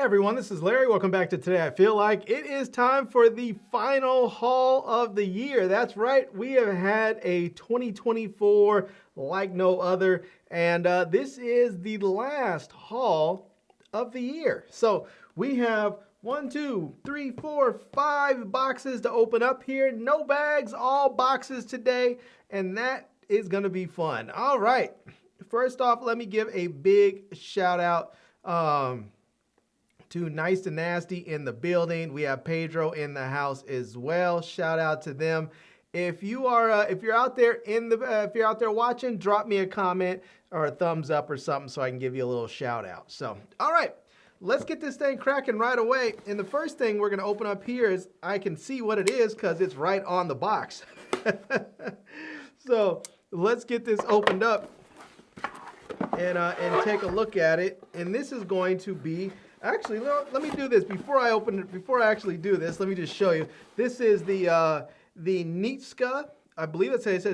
everyone, this is Larry. Welcome back to Today I Feel Like. It is time for the final haul of the year. That's right, we have had a 2024 like no other, and this is the last haul of the year. So we have 1, 2, 3, 4, 5 boxes to open up here. No bags, all boxes today, and that is going to be fun. All right, first off, let me give a big shout out to Nice to Nasty in the building. We have Pedro in the house as well. Shout out to them. If you are if you're out there watching, drop me a comment or a thumbs up or something so I can give you a little shout out. So, all right, let's get this thing cracking right away. And the first thing we're going to open up here is I can see what it is because it's right on the box. So let's get this opened up and take a look at it. And this is going to be, actually, let me do this before I open it. Before I actually do this, let me just show you. This is the Nitska, I believe it says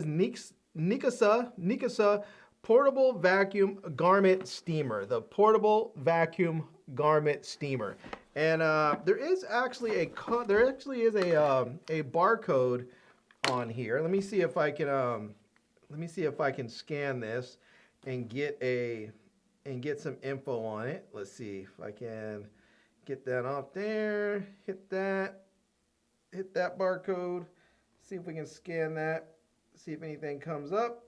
Nikasa portable vacuum garment steamer. The portable vacuum garment steamer. And there actually is a barcode on here. Let me see if I can scan this and get some info on it. Let's see if I can get that off there. Hit that barcode. See if we can scan that. See if anything comes up.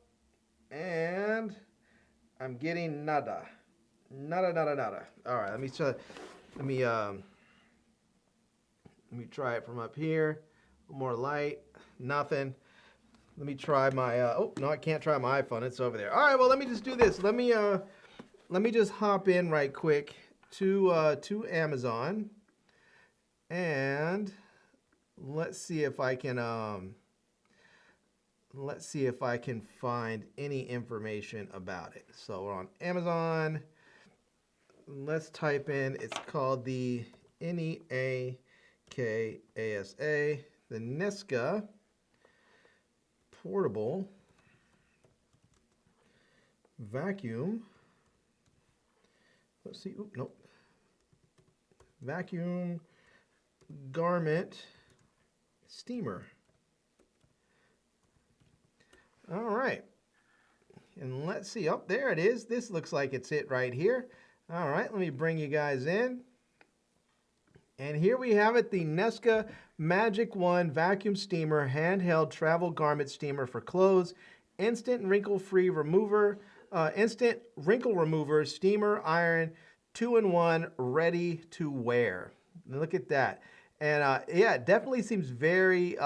And I'm getting nada. Nada. All right, let me try it from up here. More light. Nothing. Let me try my oh no, I can't try my iPhone. It's over there. All right, well, let me just do this. Let me just hop in right quick to Amazon, and let's see if I can find any information about it. So we're on Amazon. Let's type in, it's called the Neakasa, the Nitska portable vacuum. Let's see. Oop, nope. Vacuum garment steamer. All right. And let's see. Oh, there it is. This looks like it's it right here. All right. Let me bring you guys in. And here we have it, the Nitska Magic One vacuum steamer, handheld travel garment steamer for clothes, instant wrinkle remover, steamer, iron, 2-in-1, ready to wear. Look at that. And yeah, it definitely seems very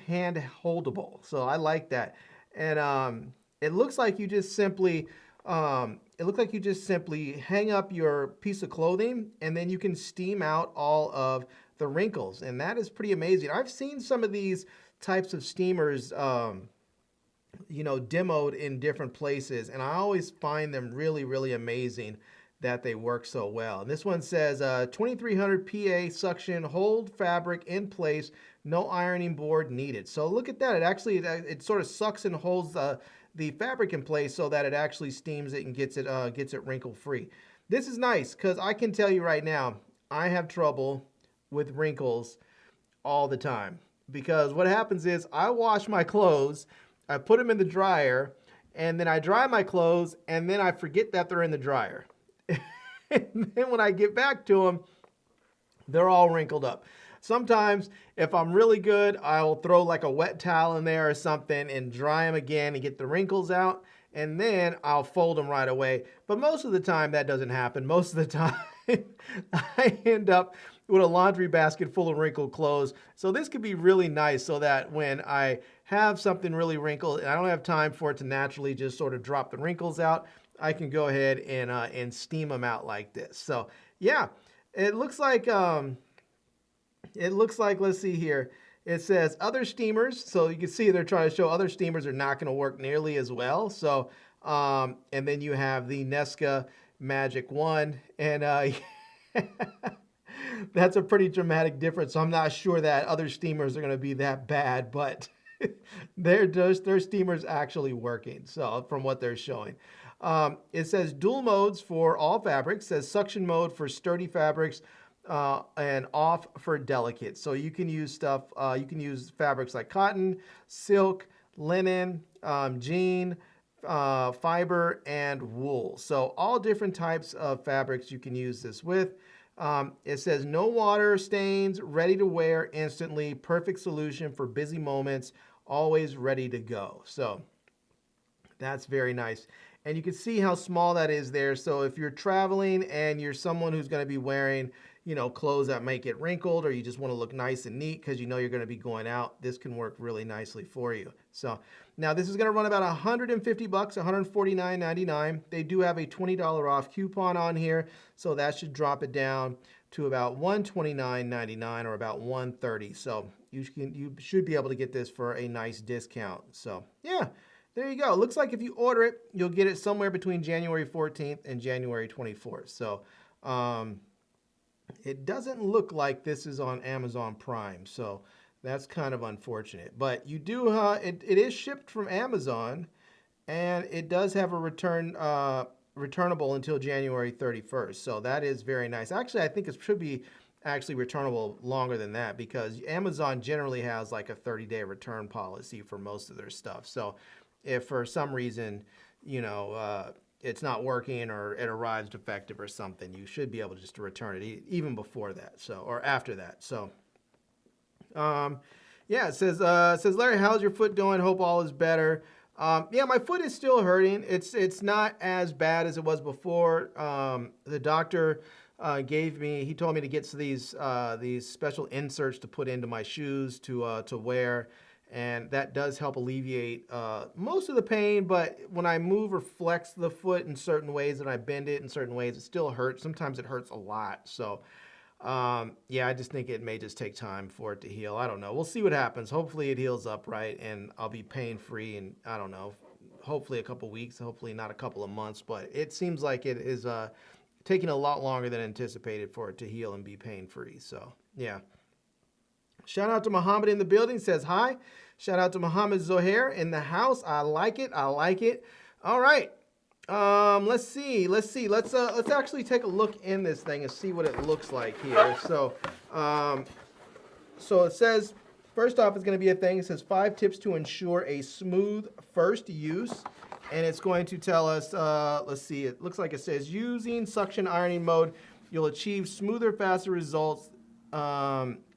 hand holdable. So I like that. And it looks like you just simply hang up your piece of clothing and then you can steam out all of the wrinkles. And that is pretty amazing. I've seen some of these types of steamers, demoed in different places. And I always find them really, really amazing that they work so well. And this one says 2300 PA suction, hold fabric in place, no ironing board needed. So look at that. It sort of sucks and holds the fabric in place so that it actually steams it and gets it wrinkle free. This is nice because I can tell you right now, I have trouble with wrinkles all the time. Because what happens is I wash my clothes, I put them in the dryer, and then I dry my clothes, and then I forget that they're in the dryer. And then when I get back to them, they're all wrinkled up. Sometimes, if I'm really good, I'll throw like a wet towel in there or something and dry them again and get the wrinkles out, and then I'll fold them right away. But most of the time, that doesn't happen. Most of the time, I end up with a laundry basket full of wrinkled clothes. So this could be really nice so that when I have something really wrinkled and I don't have time for it to naturally just sort of drop the wrinkles out, I can go ahead and steam them out like this. So yeah, it looks like, let's see here. It says other steamers. So you can see they're trying to show other steamers are not going to work nearly as well. So, and then you have the Nitska Magic One, and that's a pretty dramatic difference. So I'm not sure that other steamers are going to be that bad, but their steamer's actually working. So from what they're showing. It says dual modes for all fabrics. It says suction mode for sturdy fabrics and off for delicate. So you can use stuff, you can use fabrics like cotton, silk, linen, jean, fiber, and wool. So all different types of fabrics you can use this with. It says no water stains, ready to wear instantly, perfect solution for busy moments, always ready to go. So that's very nice. And you can see how small that is there. So if you're traveling and you're someone who's going to be wearing, you know, clothes that might get wrinkled, or you just want to look nice and neat because you know you're going to be going out, this can work really nicely for you. So now this is going to run about $150, $149.99. They do have a $20 off coupon on here, so that should drop it down to about $129.99 or about $130. So you should be able to get this for a nice discount. So yeah. There you go. It looks like if you order it, you'll get it somewhere between January 14th and January 24th. So it doesn't look like this is on Amazon Prime. So that's kind of unfortunate. But you do, it is shipped from Amazon, and it does have a returnable until January 31st. So that is very nice. Actually, I think it should be actually returnable longer than that, because Amazon generally has like a 30-day return policy for most of their stuff. So if for some reason, you know, it's not working or it arrives defective or something, you should be able just to return it even before that, so, or after that. So yeah, it says Larry, how's your foot doing? Hope all is better. Yeah, my foot is still hurting. It's not as bad as it was before. The doctor he told me to get these special inserts to put into my shoes to wear. And that does help alleviate most of the pain, but when I move or flex the foot in certain ways and I bend it in certain ways, it still hurts. Sometimes it hurts a lot. So yeah, I just think it may just take time for it to heal. I don't know. We'll see what happens. Hopefully it heals up right and I'll be pain-free in, I don't know, hopefully a couple weeks, hopefully not a couple of months, but it seems like it is taking a lot longer than anticipated for it to heal and be pain-free. So yeah. Shout out to Muhammad in the building, says hi. Shout out to Muhammad Zohair in the house. I like it. I like it. All right. Let's see. Let's actually take a look in this thing and see what it looks like here. So it says, first off, it's going to be a thing. It says 5 tips to ensure a smooth first use. And it's going to tell us, let's see, it looks like it says using suction ironing mode, you'll achieve smoother, faster results.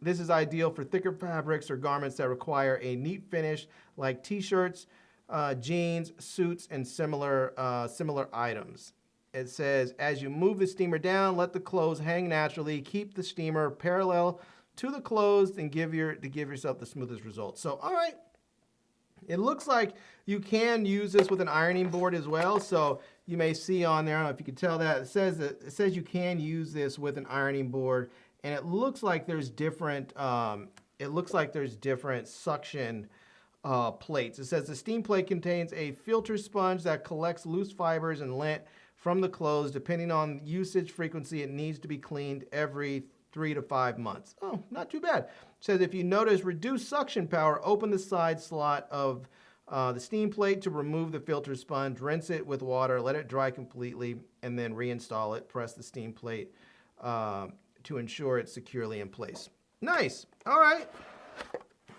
This is ideal for thicker fabrics or garments that require a neat finish, like t-shirts, jeans, suits, and similar items. It says, as you move the steamer down, let the clothes hang naturally. Keep the steamer parallel to the clothes and give yourself the smoothest results. So, all right. It looks like you can use this with an ironing board as well. So you may see on there, I don't know if you can tell that, it says you can use this with an ironing board. And it looks like there's different. Suction plates. It says the steam plate contains a filter sponge that collects loose fibers and lint from the clothes. Depending on usage frequency, it needs to be cleaned every 3 to 5 months. Oh, not too bad. It says if you notice reduced suction power, open the side slot of the steam plate to remove the filter sponge. Rinse it with water. Let it dry completely, and then reinstall it. Press the steam plate to ensure it's securely in place. Nice. All right.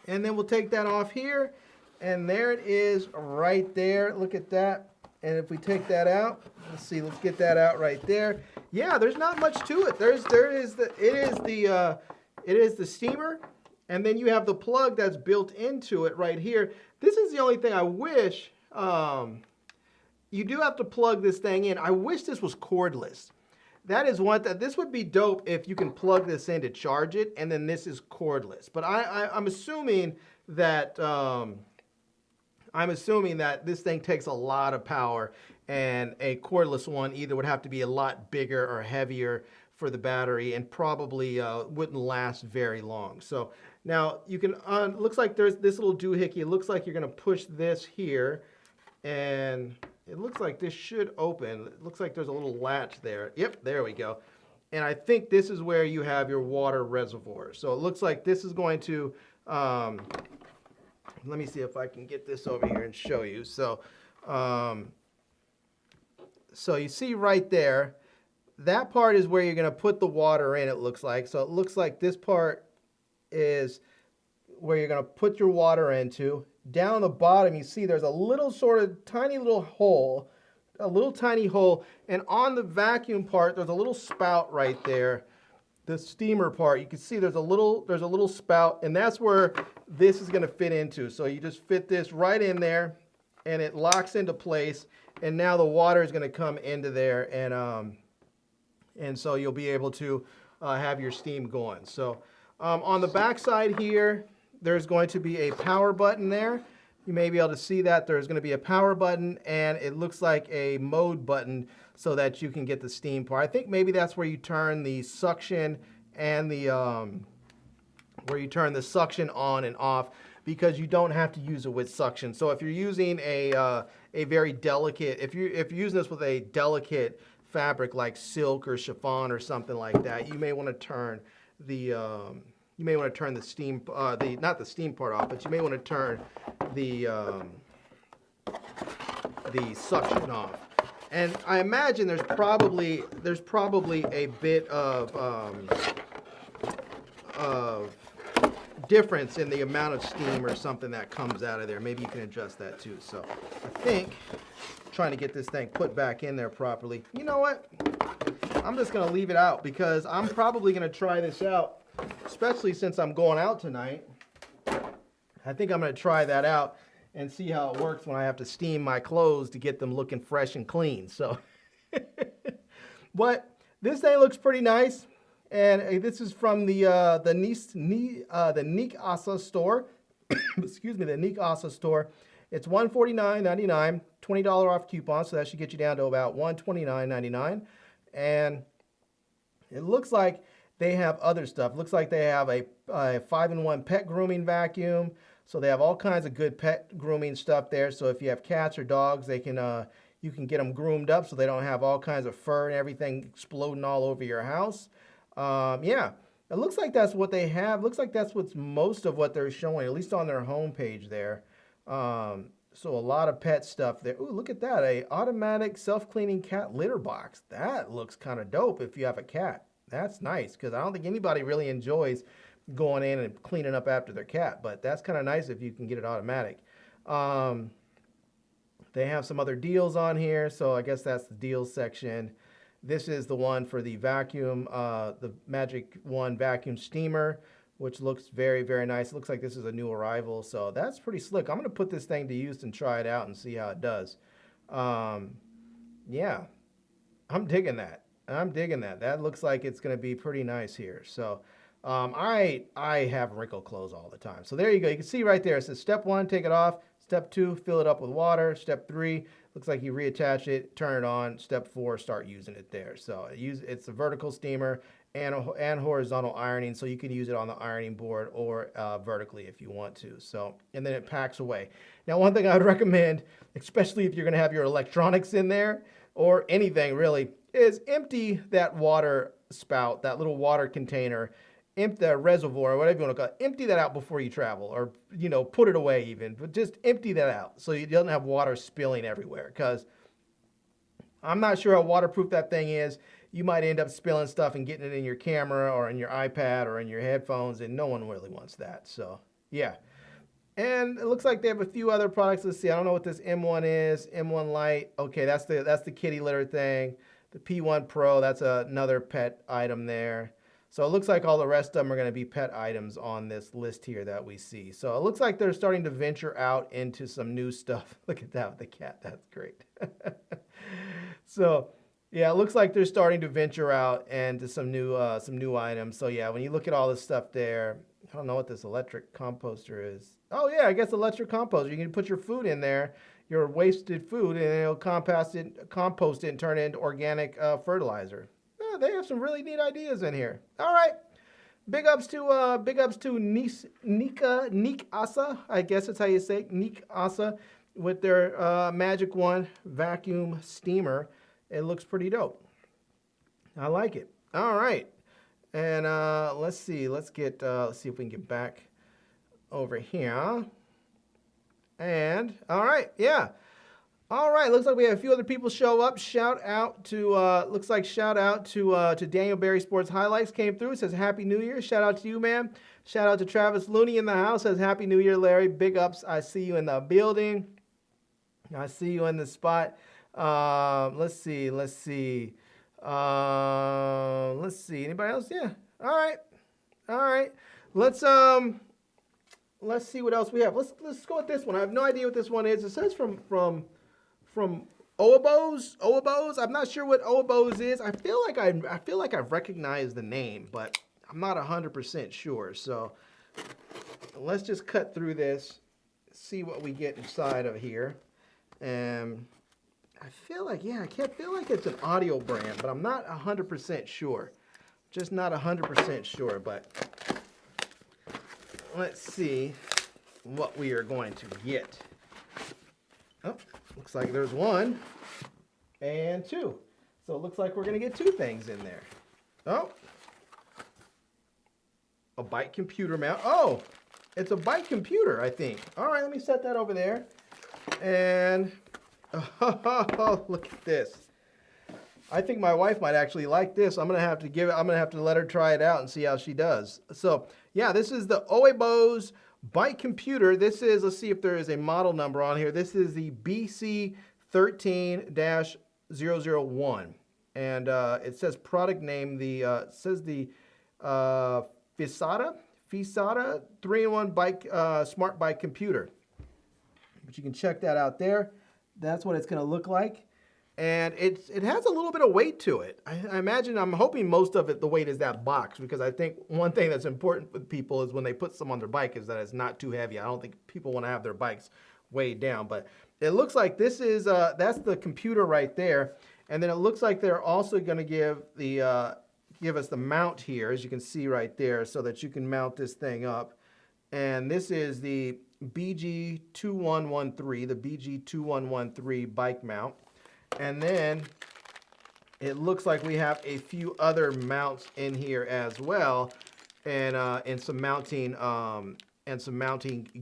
And then we'll take that off here. And there it is right there. Look at that. And if we take that out, let's see, let's get that out right there. Yeah, there's not much to it. It is the steamer, and then you have the plug that's built into it right here. This is the only thing I wish, you do have to plug this thing in. I wish this was cordless. That is one that this would be dope if you can plug this in to charge it, and then this is cordless. But I'm assuming that this thing takes a lot of power, and a cordless one either would have to be a lot bigger or heavier for the battery, and probably wouldn't last very long. So now you can, looks like there's this little doohickey. It looks like you're gonna push this here, and it looks like this should open. It looks like there's a little latch there. Yep, there we go. And I think this is where you have your water reservoir. So it looks like this is going to, let me see if I can get this over here and show you. So So you see right there, that part is where you're going to put the water in, it looks like. So it looks like this part is where you're going to put your water into. Down the bottom, you see there's a little sort of tiny little hole, a little tiny hole. And on the vacuum part, there's a little spout right there. The steamer part, you can see there's a little spout, and that's where this is going to fit into. So you just fit this right in there, and it locks into place. And now the water is going to come into there, and so you'll be able to have your steam going. So on the back side here, there's going to be a power button there. You may be able to see that there's going to be a power button, and it looks like a mode button so that you can get the steam part. I think maybe that's where you turn the suction and the suction on and off, because you don't have to use it with suction. So if you're using a very delicate, if you're using this with a delicate fabric like silk or chiffon or something like that, you may want to turn the steam, not the steam part off, but you may want to turn the suction off. And I imagine there's probably a bit of difference in the amount of steam or something that comes out of there. Maybe you can adjust that too. So I think trying to get this thing put back in there properly. You know what? I'm just going to leave it out because I'm probably going to try this out, especially since I'm going out tonight. I think I'm going to try that out and see how it works when I have to steam my clothes to get them looking fresh and clean. So, but this thing looks pretty nice, and this is from the Nick Asa store. Excuse me, the Nick Asa store. It's $149.99, $20 off coupon, so that should get you down to about $129.99. And it looks like they have other stuff. Looks like they have a 5-in-1 pet grooming vacuum. So they have all kinds of good pet grooming stuff there. So if you have cats or dogs, they can you can get them groomed up so they don't have all kinds of fur and everything exploding all over your house. Yeah, it looks like that's what they have. Looks like that's what's most of what they're showing, at least on their homepage there. So a lot of pet stuff there. Ooh, look at that, a automatic self-cleaning cat litter box. That looks kind of dope if you have a cat. That's nice, because I don't think anybody really enjoys going in and cleaning up after their cat, but that's kind of nice if you can get it automatic. They have some other deals on here, so I guess that's the deals section. This is the one for the vacuum, the Magic One vacuum steamer, which looks very, very nice. It looks like this is a new arrival, so that's pretty slick. I'm going to put this thing to use and try it out and see how it does. Yeah, I'm digging that. That looks like it's going to be pretty nice here. So I have wrinkled clothes all the time. So there you go. You can see right there. It says step 1, take it off. Step 2, fill it up with water. Step 3, looks like you reattach it, turn it on. Step 4, start using it there. So it's a vertical steamer and horizontal ironing, so you can use it on the ironing board or vertically if you want to. So, and then it packs away. Now, one thing I would recommend, especially if you're going to have your electronics in there or anything really, is empty that water spout, that little water container, empty the reservoir, or whatever you want to call it. Empty that out before you travel, or put it away even. But just empty that out so you don't have water spilling everywhere. Because I'm not sure how waterproof that thing is. You might end up spilling stuff and getting it in your camera or in your iPad or in your headphones, and no one really wants that. So yeah. And it looks like they have a few other products. Let's see. I don't know what this M1 is. M1 Lite. Okay, that's the kitty litter thing. The P1 Pro, that's another pet item there. So it looks like all the rest of them are going to be pet items on this list here that we see. So it looks like they're starting to venture out into some new stuff. Look at that with the cat. That's great. So yeah, it looks like they're starting to venture out into some new items. So yeah, when you look at all this stuff there, I don't know what this electric composter is. Oh yeah, I guess electric composter. You can put your food in there, your wasted food, and it'll compost it and turn it into organic fertilizer. Yeah, they have some really neat ideas in here. All right, big ups to Nick Asa. I guess that's how you say it, Nick Asa, with their Magic One vacuum steamer. It looks pretty dope. I like it. All right, and let's see. Let's see if we can get back over here. And all right, yeah. All right, looks like we have a few other people show up. Shout out to shout out to Daniel Berry Sports Highlights came through. It says Happy New Year. Shout out to you, man. Shout out to Travis Looney in the house. Says Happy New Year, Larry. Big ups. I see you in the building. I see you in the spot. Let's see. Let's see. Let's see. Anybody else? Yeah. All right. All right. Let's see what else we have. Let's go with this one. I have no idea what this one is. It says from Oabos. Oabos. I'm not sure what Oabos is. I feel like I've recognized the name, but I'm not 100% sure. So let's just cut through this, see what we get inside of here. And I feel like, yeah, I can't feel like it's an audio brand, but I'm not 100% sure. Just not 100% sure, but let's see what we are going to get. Oh, looks like there's one and two. So it looks like we're going to get two things in there. Oh, a bike computer mount. Oh, it's a bike computer, I think. All right, let me set that over there. And oh, look at this. I think my wife might actually like this. I'm gonna have to let her try it out and see how she does. So yeah, this is the Oabos bike computer. This is, let's see if there is a model number on here. This is the BC13-001. And it says product name, it says the Fisada 3-in-1 bike, smart bike computer. But you can check that out there. That's what it's gonna look like. And it has a little bit of weight to it. I imagine, I'm hoping most of it, the weight is that box, because I think one thing that's important for people is when they put some on their bike is that it's not too heavy. I don't think people want to have their bikes weighed down, but it looks like this is, that's the computer right there. And then it looks like they're also going to give us the mount here, as you can see right there, so that you can mount this thing up. And this is the BG2113, the BG2113 bike mount. And then it looks like we have a few other mounts in here as well, and some mounting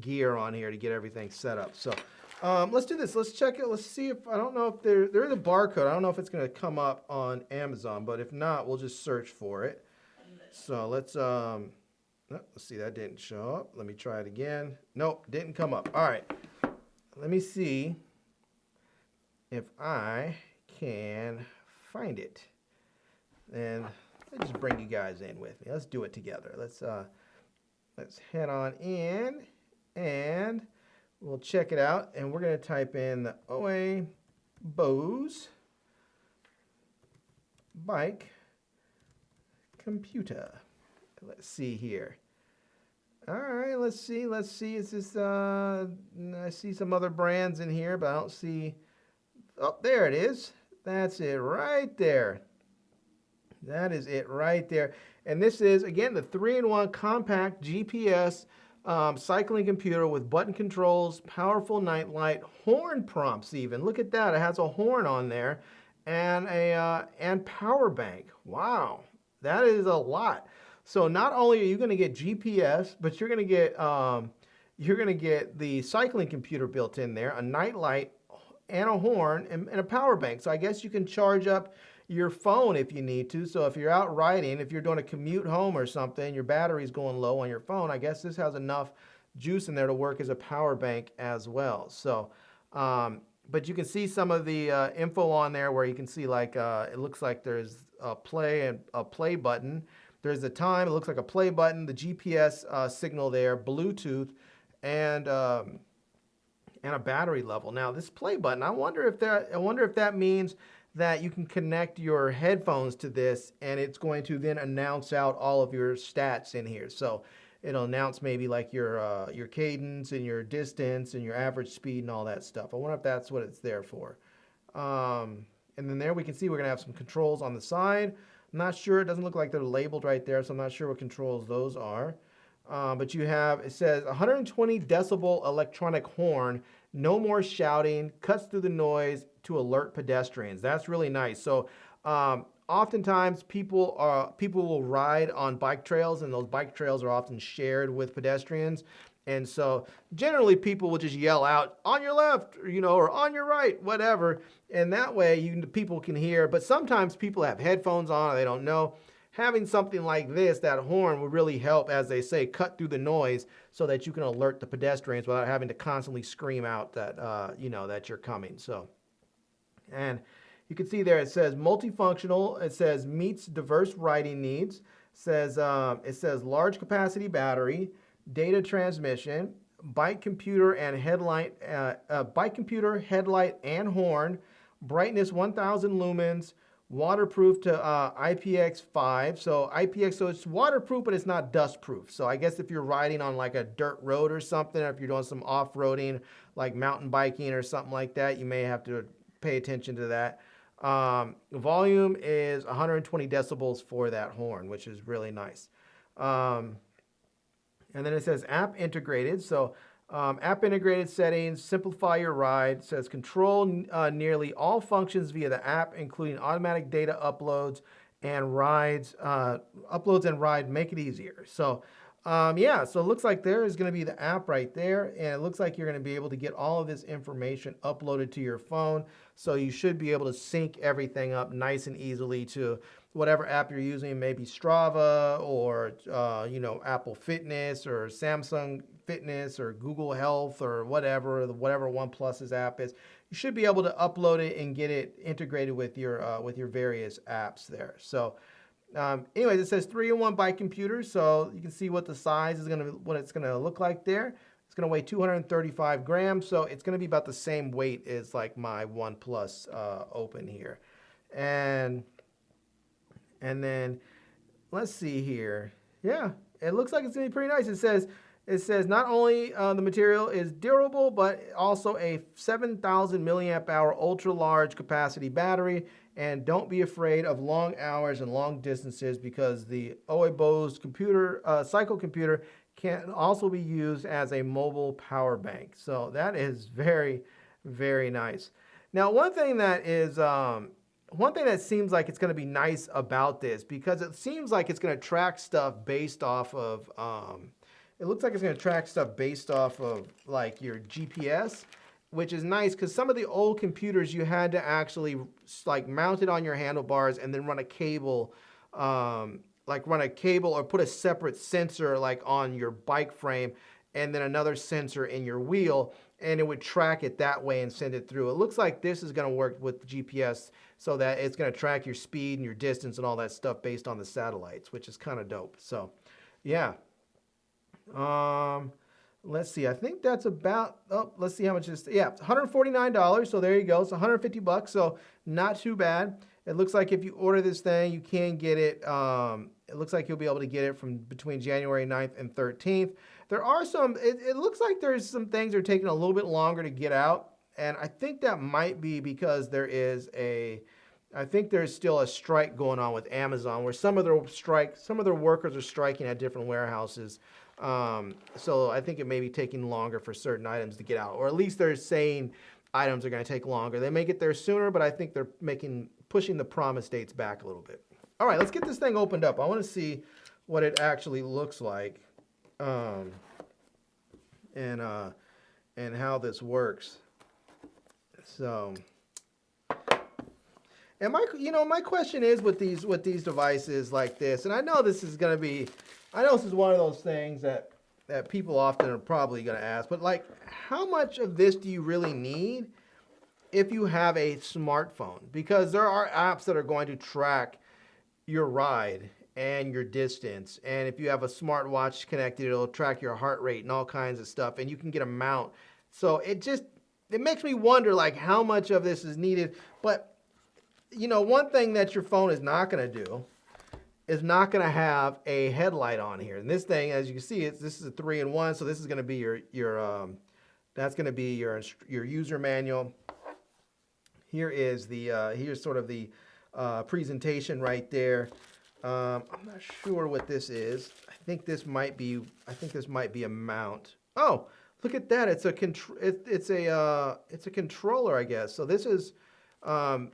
gear on here to get everything set up. So let's do this. Let's check it. Let's see if, I don't know if there is a barcode. I don't know if it's going to come up on Amazon, but if not, we'll just search for it. So let's see, that didn't show up. Let me try it again. Nope, didn't come up. All right, let me see if I can find it. And let's just bring you guys in with me. Let's do it together. Let's head on in and we'll check it out. And we're going to type in the Oabos bike computer. Let's see here. All right, let's see. Is this, I see some other brands in here, but I don't see. Oh, there it is. That's it right there. That is it right there. And this is, again, the 3-in-1 compact GPS cycling computer with button controls, powerful night light, horn prompts even. Look at that. It has a horn on there and and power bank. Wow, that is a lot. So not only are you going to get GPS, but you're going to get the cycling computer built in there, a night light, and a horn, and a power bank. So I guess you can charge up your phone if you need to. So if you're out riding, if you're doing a commute home or something, your battery's going low on your phone, I guess this has enough juice in there to work as a power bank as well. So, but you can see some of the info on there where you can see, like, it looks like there's a play button. There's the time, it looks like a play button, the GPS signal there, Bluetooth, and a battery level. Now this play button, I wonder if that means that you can connect your headphones to this, and it's going to then announce out all of your stats in here. So it'll announce maybe like your cadence and your distance and your average speed and all that stuff. I wonder if that's what it's there for. And then there we can see we're gonna have some controls on the side. I'm not sure, it doesn't look like they're labeled right there, so I'm not sure what controls those are. But you have, it says 120 decibel electronic horn, no more shouting, cuts through the noise to alert pedestrians. That's really nice. So oftentimes people will ride on bike trails, and those bike trails are often shared with pedestrians. And so generally people will just yell out on your left, or, or on your right, whatever. And that way people can hear. But sometimes people have headphones on or they don't know. Having something like this, that horn, will really help, as they say, cut through the noise so that you can alert the pedestrians without having to constantly scream out that, that you're coming. So, and you can see there it says multifunctional. It says meets diverse riding needs. It says large capacity battery, data transmission, bike computer, headlight and horn, brightness 1000 lumens, waterproof to IPX5. So IPX, so it's waterproof, but it's not dust proof. So I guess if you're riding on like a dirt road or something, or if you're doing some off-roading, like mountain biking or something like that, you may have to pay attention to that. Volume is 120 decibels for that horn, which is really nice. And then it says app integrated. So app integrated settings, simplify your ride. It says control nearly all functions via the app, including automatic data uploads and rides. Uploads and ride, make it easier. So yeah, so it looks like there is going to be the app right there, and it looks like you're going to be able to get all of this information uploaded to your phone. So you should be able to sync everything up nice and easily to whatever app you're using, maybe Strava or Apple Fitness or Samsung Fitness or Google Health or whatever OnePlus's app is. You should be able to upload it and get it integrated with your various apps there. So anyways, it says 3-in-1 bike computer, so you can see what the size is what it's gonna look like there. It's gonna weigh 235 grams, so it's gonna be about the same weight as like my OnePlus Open here. And then let's see here. Yeah, it looks like it's gonna be pretty nice. It says not only the material is durable, but also a 7,000 milliamp hour ultra large capacity battery. And don't be afraid of long hours and long distances, because the OEBOS computer, cycle computer, can also be used as a mobile power bank. So that is very, very nice. Now, one thing that seems like it's going to be nice about this, because it seems like it's going to track stuff based off of, it looks like it's going to track stuff based off of like your GPS, which is nice because some of the old computers you had to actually like mount it on your handlebars and then run a cable, or put a separate sensor like on your bike frame and then another sensor in your wheel, and it would track it that way and send it through. It looks like this is going to work with GPS so that it's going to track your speed and your distance and all that stuff based on the satellites, which is kind of dope. So, yeah. Let's see. I think that's about. Oh, let's see how much is. Yeah, $149. So there you go. It's $150. So not too bad. It looks like if you order this thing, you can get it. It looks like you'll be able to get it from between January 9th and 13th. There are some. It looks like there's some things that are taking a little bit longer to get out, and I think that might be because I think there's still a strike going on with Amazon, where some of their workers are striking at different warehouses. So I think it may be taking longer for certain items to get out, or at least they're saying items are going to take longer. They may get there sooner, but I think they're pushing the promise dates back a little bit. All right, let's get this thing opened up. I want to see what it actually looks like, and how this works. So, and my question is with these devices like this, and I know this is one of those things that people often are probably going to ask, but like, how much of this do you really need if you have a smartphone? Because there are apps that are going to track your ride and your distance, and if you have a smartwatch connected, it'll track your heart rate and all kinds of stuff, and you can get a mount. So it makes me wonder like how much of this is needed. But one thing that your phone is not going to do is not going to have a headlight on here. And this thing, as you can see, this is a 3-in-1, so this is going to be that's going to be your user manual. Here's sort of the presentation right there. I'm not sure what this is. I think this might be a mount. Oh, look at that! It's a controller, I guess. So this is, I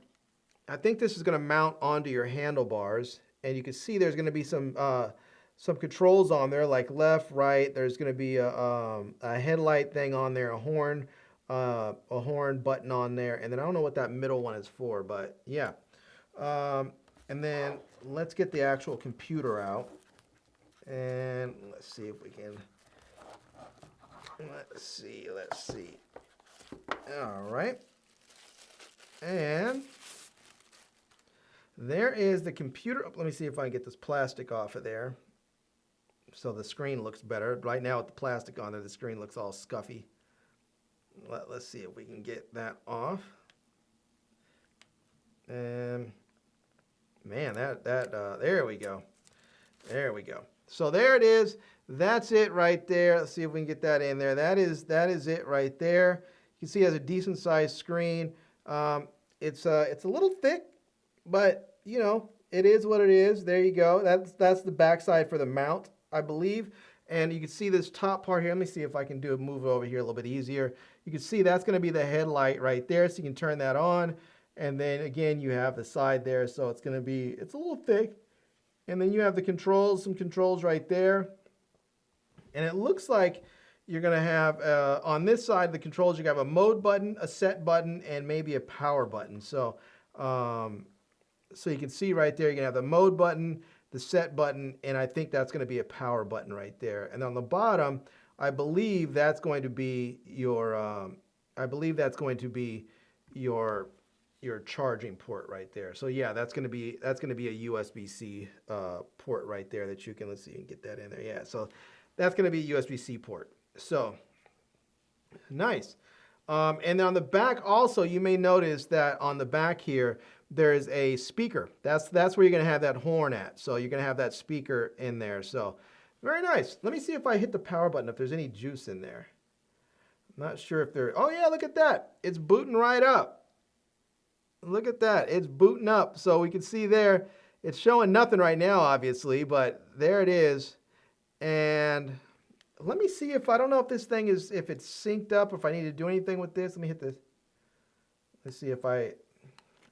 think this is going to mount onto your handlebars, and you can see there's going to be some some controls on there like left, right. There's going to be a headlight thing on there, a horn button on there, and then I don't know what that middle one is for, but yeah. And then let's get the actual computer out, and let's see if we can. Let's see. All right, and there is the computer. Let me see if I can get this plastic off of there, so the screen looks better. Right now with the plastic on there, the screen looks all scuffy. Let's see if we can get that off. And man, there we go. There we go. So there it is. That's it right there. Let's see if we can get that in there. That is it right there. You can see it has a decent sized screen. It's a little thick, but you know, it is what it is. There you go. That's the backside for the mount, I believe. And you can see this top part here. Let me see if I can move it over here a little bit easier. You can see that's going to be the headlight right there. So you can turn that on. And then again, you have the side there. So it's going to be, it's a little thick. And then you have the controls, some controls right there. And it looks like you're going to have, on this side of the controls, you have a mode button, a set button, and maybe a power button. So, so you can see right there, you're going to have the mode button, the set button, and I think that's going to be a power button right there. And on the bottom, I believe that's going to be your, your charging port right there. So yeah, that's going to be a USB-C port right there that you can, let's see, you can get that in there. Yeah, so that's going to be a USB-C port. So nice. And then on the back also, you may notice that on the back here, there's a speaker. That's where you're going to have that horn at. So you're going to have that speaker in there. So very nice. Let me see if I hit the power button, if there's any juice in there. I'm not sure if there, oh yeah, look at that. It's booting right up. Look at that. It's booting up. So we can see there, it's showing nothing right now, obviously, but there it is. And let me see if, I don't know if this thing is, if it's synced up, if I need to do anything with this. Let me hit this. Let's see if I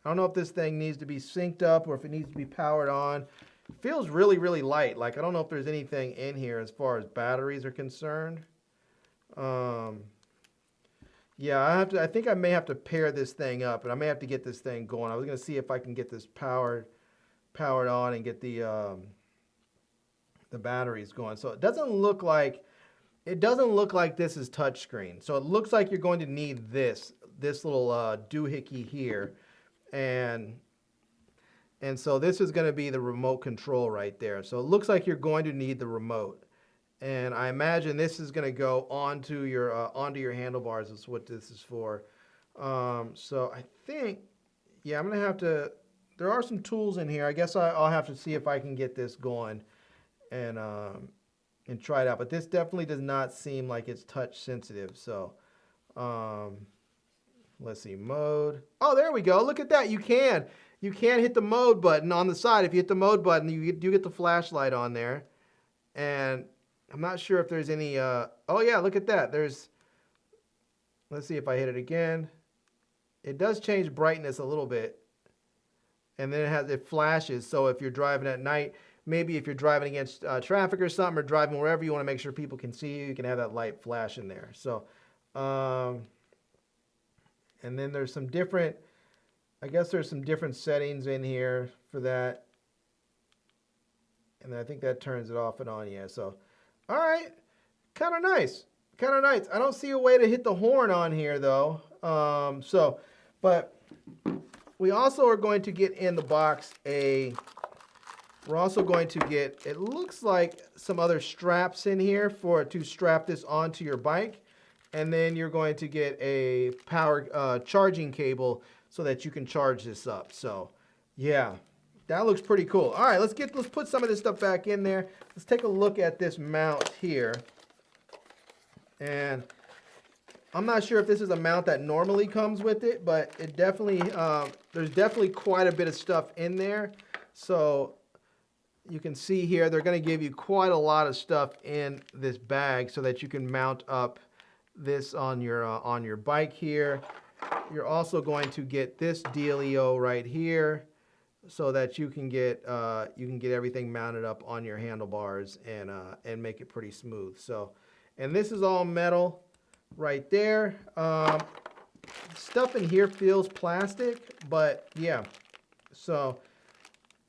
don't know if this thing needs to be synced up or if it needs to be powered on. It feels really, really light. Like, I don't know if there's anything in here as far as batteries are concerned. Yeah, I think I may have to pair this thing up, and I may have to get this thing going. I was going to see if I can get this powered on and get the batteries going. So it doesn't look like this is touchscreen. So it looks like you're going to need this little doohickey here. And so this is going to be the remote control right there. So it looks like you're going to need the remote. And I imagine this is going to go onto your handlebars. Is what this is for. So I think, yeah, I'm going to have to, there are some tools in here. I guess I'll have to see if I can get this going and try it out. But this definitely does not seem like it's touch sensitive. So let's see, mode. Oh, there we go. Look at that. You can hit the mode button on the side. If you hit the mode button, you do get the flashlight on there. And I'm not sure if there's any, oh yeah, look at that. Let's see if I hit it again. It does change brightness a little bit. And then it flashes. So if you're driving at night, maybe if you're driving against traffic or something, or driving wherever you want to make sure people can see you, you can have that light flash in there. So, and then there's some different, I guess there's some different settings in here for that. And I think that turns it off and on, yeah. So, all right, kind of nice, kind of nice. I don't see a way to hit the horn on here though. But we also are going to get in the box we're also going to get, it looks like some other straps in here to strap this onto your bike. And then you're going to get a power charging cable so that you can charge this up. So yeah, that looks pretty cool. All right, let's put some of this stuff back in there. Let's take a look at this mount here. And I'm not sure if this is a mount that normally comes with it, but it definitely, there's definitely quite a bit of stuff in there. So you can see here, they're going to give you quite a lot of stuff in this bag so that you can mount up this on your bike here. You're also going to get this dealio right here. so that you can get everything mounted up on your handlebars and make it pretty smooth. So, and this is all metal right there. Stuff in here feels plastic, but yeah. So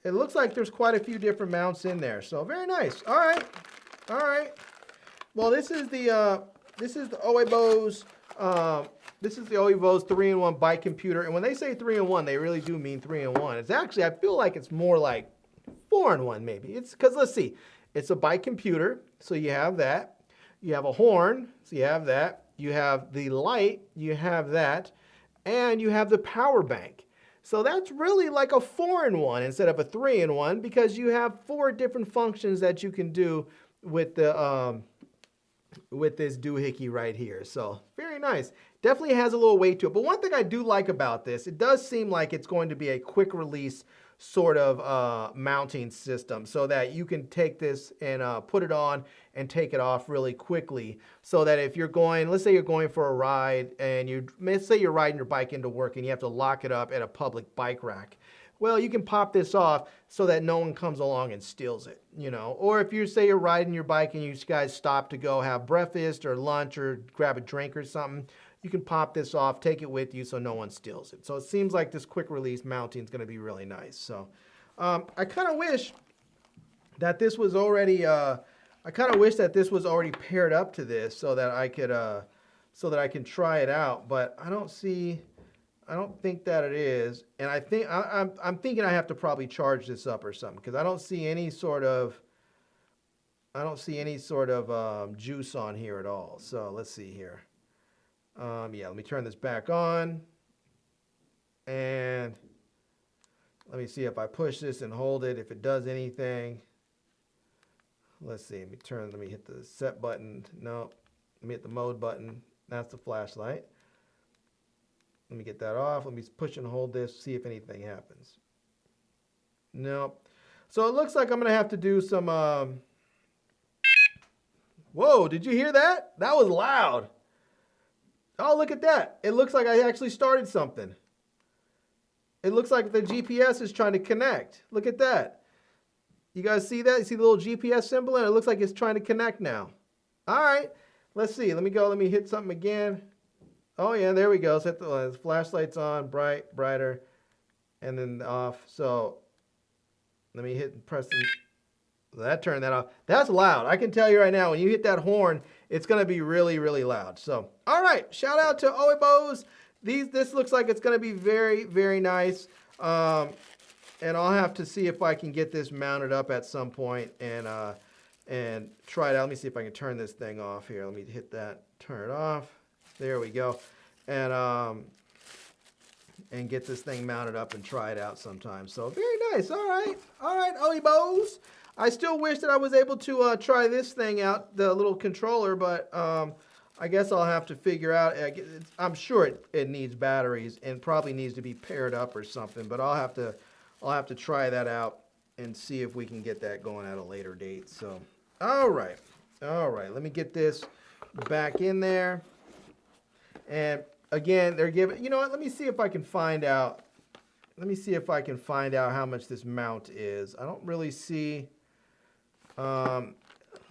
it looks like there's quite a few different mounts in there. So very nice. All right, all right. Well, this is the AWEBOS. This is the AWEBOS 3-in-1 bike computer. And when they say 3-in-1, they really do mean 3-in-1. It's actually, I feel like it's more like 4-in-1 maybe. It's because, let's see, it's a bike computer, so you have that. You have a horn, so you have that. You have the light, you have that. And you have the power bank. So that's really like a 4-in-1 instead of a 3-in-1 because you have 4 different functions that you can do with the with this doohickey right here. So very nice. Definitely has a little weight to it. But one thing I do like about this, it does seem like it's going to be a quick release sort of mounting system so that you can take this and put it on and take it off really quickly, so that if you're going, let's say you're going for a ride and let's say you're riding your bike into work and you have to lock it up at a public bike rack. Well, you can pop this off so that no one comes along and steals it, you know. Or if you say you're riding your bike and you guys stop to go have breakfast or lunch or grab a drink or something, you can pop this off, take it with you so no one steals it. So it seems like this quick release mounting is going to be really nice. So I kind of wish that this was already paired up to this so that I can try it out, but I don't think that it is. And I'm thinking I have to probably charge this up or something because I don't see any sort of juice on here at all. So let's see here. Yeah, let me turn this back on. And let me see if I push this and hold it, if it does anything. Let's see, let me hit the set button. No, let me hit the mode button. That's the flashlight. Let me get that off. Let me push and hold this, see if anything happens. Nope. So it looks like I'm going to have to do some... Whoa, did you hear that? That was loud. Oh, look at that. It looks like I actually started something. It looks like the GPS is trying to connect. Look at that. You guys see that? You see the little GPS symbol? And it looks like it's trying to connect now. All right. Let's see. Let me go. Let me hit something again. Oh, yeah. There we go. Set the flashlights on. Bright, brighter. And then off. So let me hit and press the... That turned that off. That's loud. I can tell you right now, when you hit that horn, it's going to be really, really loud. So, all right. Shout out to AWEBOS. This looks like it's going to be very, very nice. And I'll have to see if I can get this mounted up at some point and try it out. Let me see if I can turn this thing off here. Let me hit that. Turn it off. There we go. And get this thing mounted up and try it out sometime. So, very nice. All right. All right, AWEBOS. I still wish that I was able to try this thing out, the little controller, but I guess I'll have to figure out. I'm sure it needs batteries and probably needs to be paired up or something, but I'll have to try that out and see if we can get that going at a later date. So, all right. Let me get this back in there. And again, they're giving, you know what? Let me see if I can find out. Let me see if I can find out how much this mount is. I don't really see. Let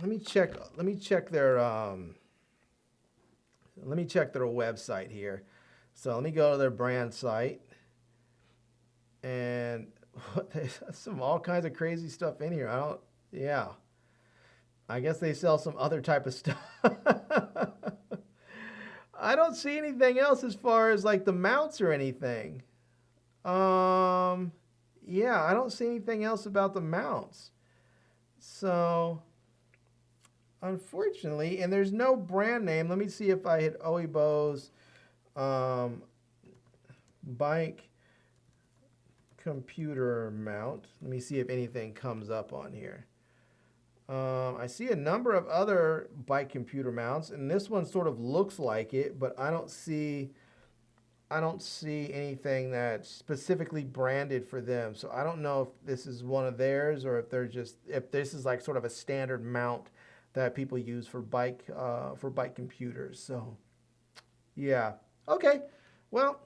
me check their website here. So let me go to their brand site, and there's some all kinds of crazy stuff in here. I guess they sell some other type of stuff. I don't see anything else as far as like the mounts or anything. Yeah, I don't see anything else about the mounts. So, unfortunately, and there's no brand name. Let me see if I hit AWEBOS bike computer mount. Let me see if anything comes up on here. I see a number of other bike computer mounts, and this one sort of looks like it, but I don't see anything that's specifically branded for them. So I don't know if this is one of theirs or if if this is like sort of a standard mount that people use for bike computers. So yeah. Okay. Well,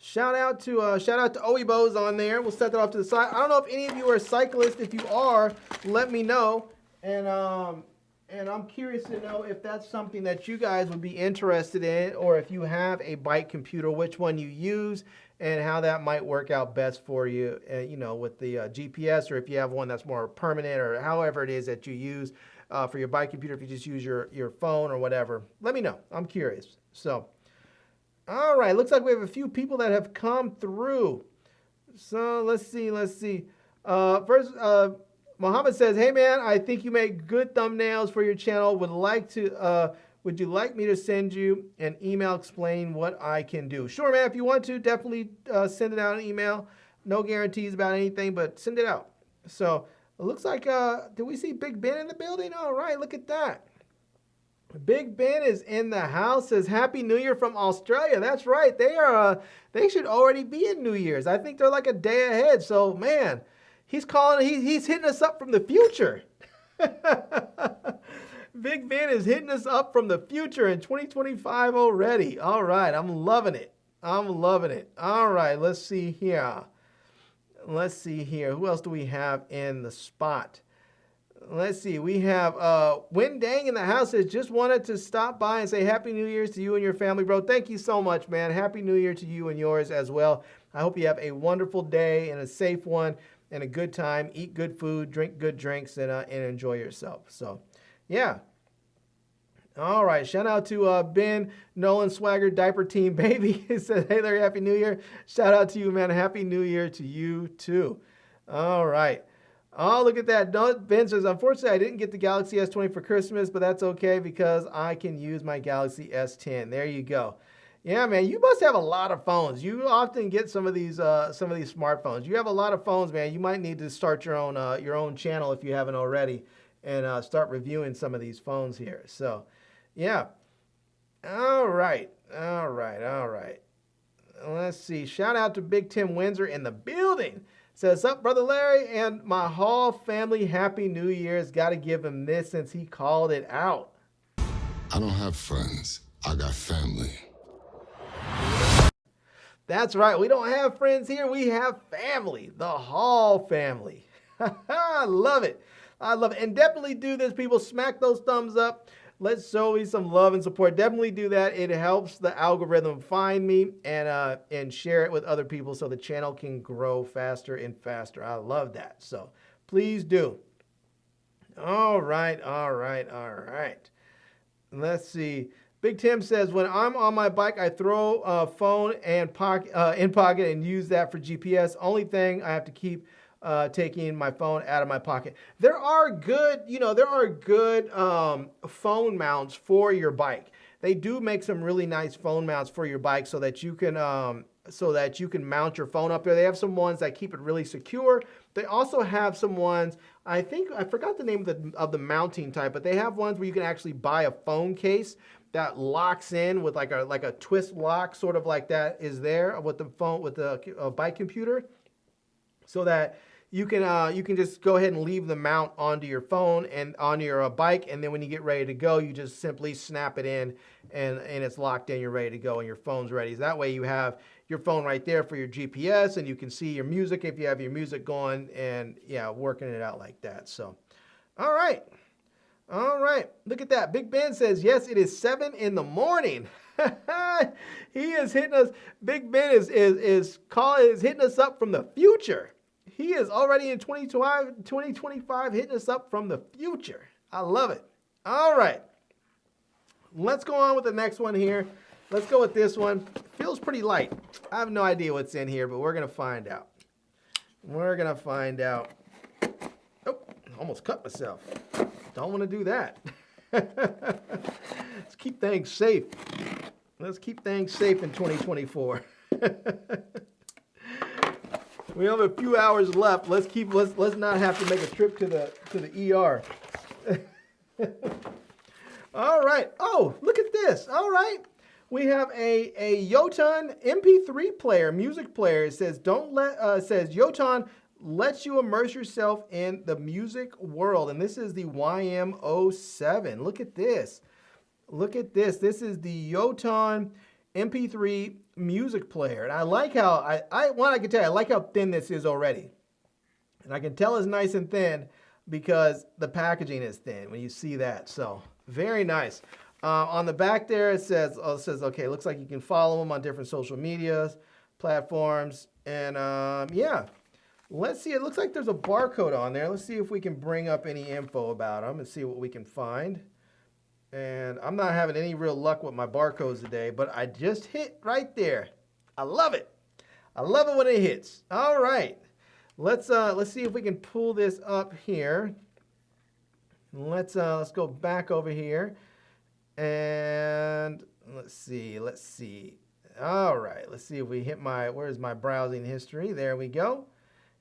Shout out to Oibos on there. We'll set that off to the side. I don't know if any of you are cyclists. If you are, let me know. And I'm curious to know if that's something that you guys would be interested in, or if you have a bike computer, which one you use, and how that might work out best for you, you know, with the GPS, or if you have one that's more permanent, or however it is that you use for your bike computer, if you just use your phone or whatever. Let me know. I'm curious. So, all right. Looks like we have a few people that have come through. So let's see. First, Mohammed says, "Hey man, I think you make good thumbnails for your channel. Would you like me to send you an email explaining what I can do?" Sure, man. If you want to, definitely send it out an email. No guarantees about anything, but send it out. So it looks like, do we see Big Ben in the building? All right, look at that. Big Ben is in the house. Says Happy New Year from Australia. That's right. They should already be in New Year's. I think they're like a day ahead. So man, he's hitting us up from the future. Big Ben is hitting us up from the future in 2025 already. All right, I'm loving it. All right, let's see here. Who else do we have in the spot? Let's see. We have Win Dang in the house. Says, just wanted to stop by and say Happy New Year's to you and your family, bro. Thank you so much, man. Happy New Year to you and yours as well. I hope you have a wonderful day and a safe one and a good time. Eat good food, drink good drinks, and enjoy yourself. So, yeah. All right. Shout out to Ben, Nolan, Swagger, Diaper Team, Baby. He said, hey there, Happy New Year. Shout out to you, man. Happy New Year to you, too. All right. Oh, look at that. Ben says, unfortunately, I didn't get the Galaxy S20 for Christmas, but that's okay because I can use my Galaxy S10. There you go. Yeah, man, you must have a lot of phones. You often get some of these smartphones. You have a lot of phones, man. You might need to start your own channel if you haven't already, and start reviewing some of these phones here. So, yeah. All right. Let's see. Shout out to Big Tim Windsor in the building. Says, up, Brother Larry and my Hall family, Happy New Year's. Got to give him this since he called it out. I don't have friends. I got family. That's right. We don't have friends here. We have family. The Hall family. I love it. And definitely do this, people. Smack those thumbs up. Let's show me some love and support. Definitely do that. It helps the algorithm find me and share it with other people so the channel can grow faster and faster. I love that. So please do. All right. Let's see. Big Tim says, when I'm on my bike, I throw a phone and in pocket and use that for GPS. Only thing I have to keep taking my phone out of my pocket. There are good, phone mounts for your bike. They do make some really nice phone mounts for your bike so that you can mount your phone up there. They have some ones that keep it really secure. They also have some ones, I forgot the name of the mounting type, but they have ones where you can actually buy a phone case that locks in with like a twist lock, sort of like that is there with the phone, with the bike computer, so that you can just go ahead and leave the mount onto your phone and on your bike, and then when you get ready to go, you just simply snap it in, and it's locked in. You're ready to go, and your phone's ready. So that way, you have your phone right there for your GPS, and you can see your music if you have your music going, and yeah, working it out like that. So, all right. Look at that. Big Ben says, yes, it is 7 in the morning. He is hitting us. Big Ben is hitting us up from the future. He is already in 2025 hitting us up from the future. I love it. All right. Let's go on with the next one here. Let's go with this one. Feels pretty light. I have no idea what's in here, but we're going to find out. Oh, almost cut myself. Don't want to do that. Let's keep things safe. Let's keep things safe in 2024. We have a few hours left. Let's not have to make a trip to the ER. All right. Oh, look at this. All right. We have a Yoton MP3 player, music player. It says says Yoton lets you immerse yourself in the music world, and this is the YM07. Look at this. This is the Yoton MP3 music player. And I like how, I can tell you, I like how thin this is already. And I can tell it's nice and thin because the packaging is thin when you see that. So very nice. On the back there, it says, okay, looks like you can follow them on different social medias, platforms. And yeah, let's see. It looks like there's a barcode on there. Let's see if we can bring up any info about them and see what we can find. And I'm not having any real luck with my barcodes today, but I just hit right there. I love it. I love it when it hits. All right. Let's see if we can pull this up here. Let's go back over here. And let's see. All right. Let's see if we hit where's my browsing history? There we go.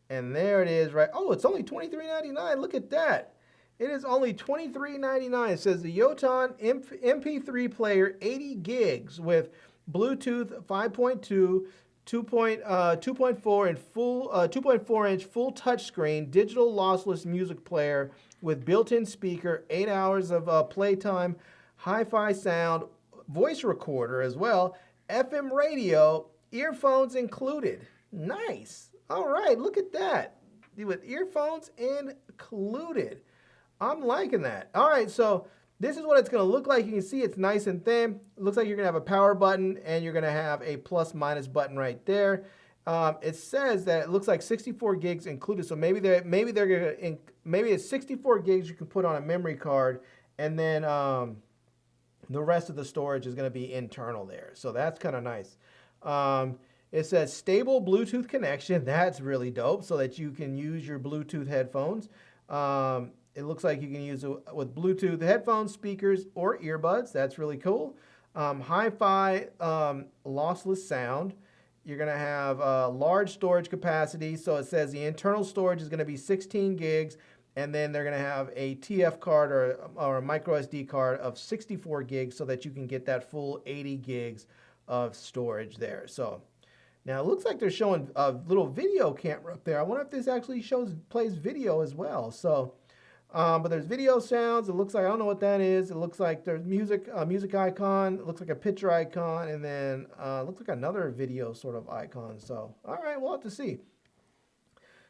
And there it is, right? Oh, it's only $23.99. Look at that. It is only $23.99. It says the Yoton MP3 player, 80 gigs with Bluetooth 5.2, 2.4 and full 2.4-inch full touchscreen digital lossless music player with built-in speaker, 8 hours of playtime, hi-fi sound, voice recorder as well, FM radio, earphones included. Nice. All right, look at that. With earphones included. I'm liking that. All right, so this is what it's going to look like. You can see it's nice and thin. It looks like you're going to have a power button and you're going to have a plus minus button right there. It says that it looks like 64 gigs included. So maybe it's 64 gigs you can put on a memory card, and then the rest of the storage is going to be internal there. So that's kind of nice. It says stable Bluetooth connection. That's really dope, so that you can use your Bluetooth headphones. It looks like you can use it with Bluetooth headphones, speakers, or earbuds. That's really cool. Hi-fi lossless sound. You're going to have large storage capacity. So it says the internal storage is going to be 16 gigs, and then they're going to have a TF card or a micro SD card of 64 gigs so that you can get that full 80 gigs of storage there. So now it looks like they're showing a little video camera up there. I wonder if this actually plays video as well. So, but there's video sounds. It looks like, I don't know what that is. It looks like there's music icon. It looks like a picture icon, and then it looks like another video sort of icon. So, all right, we'll have to see. It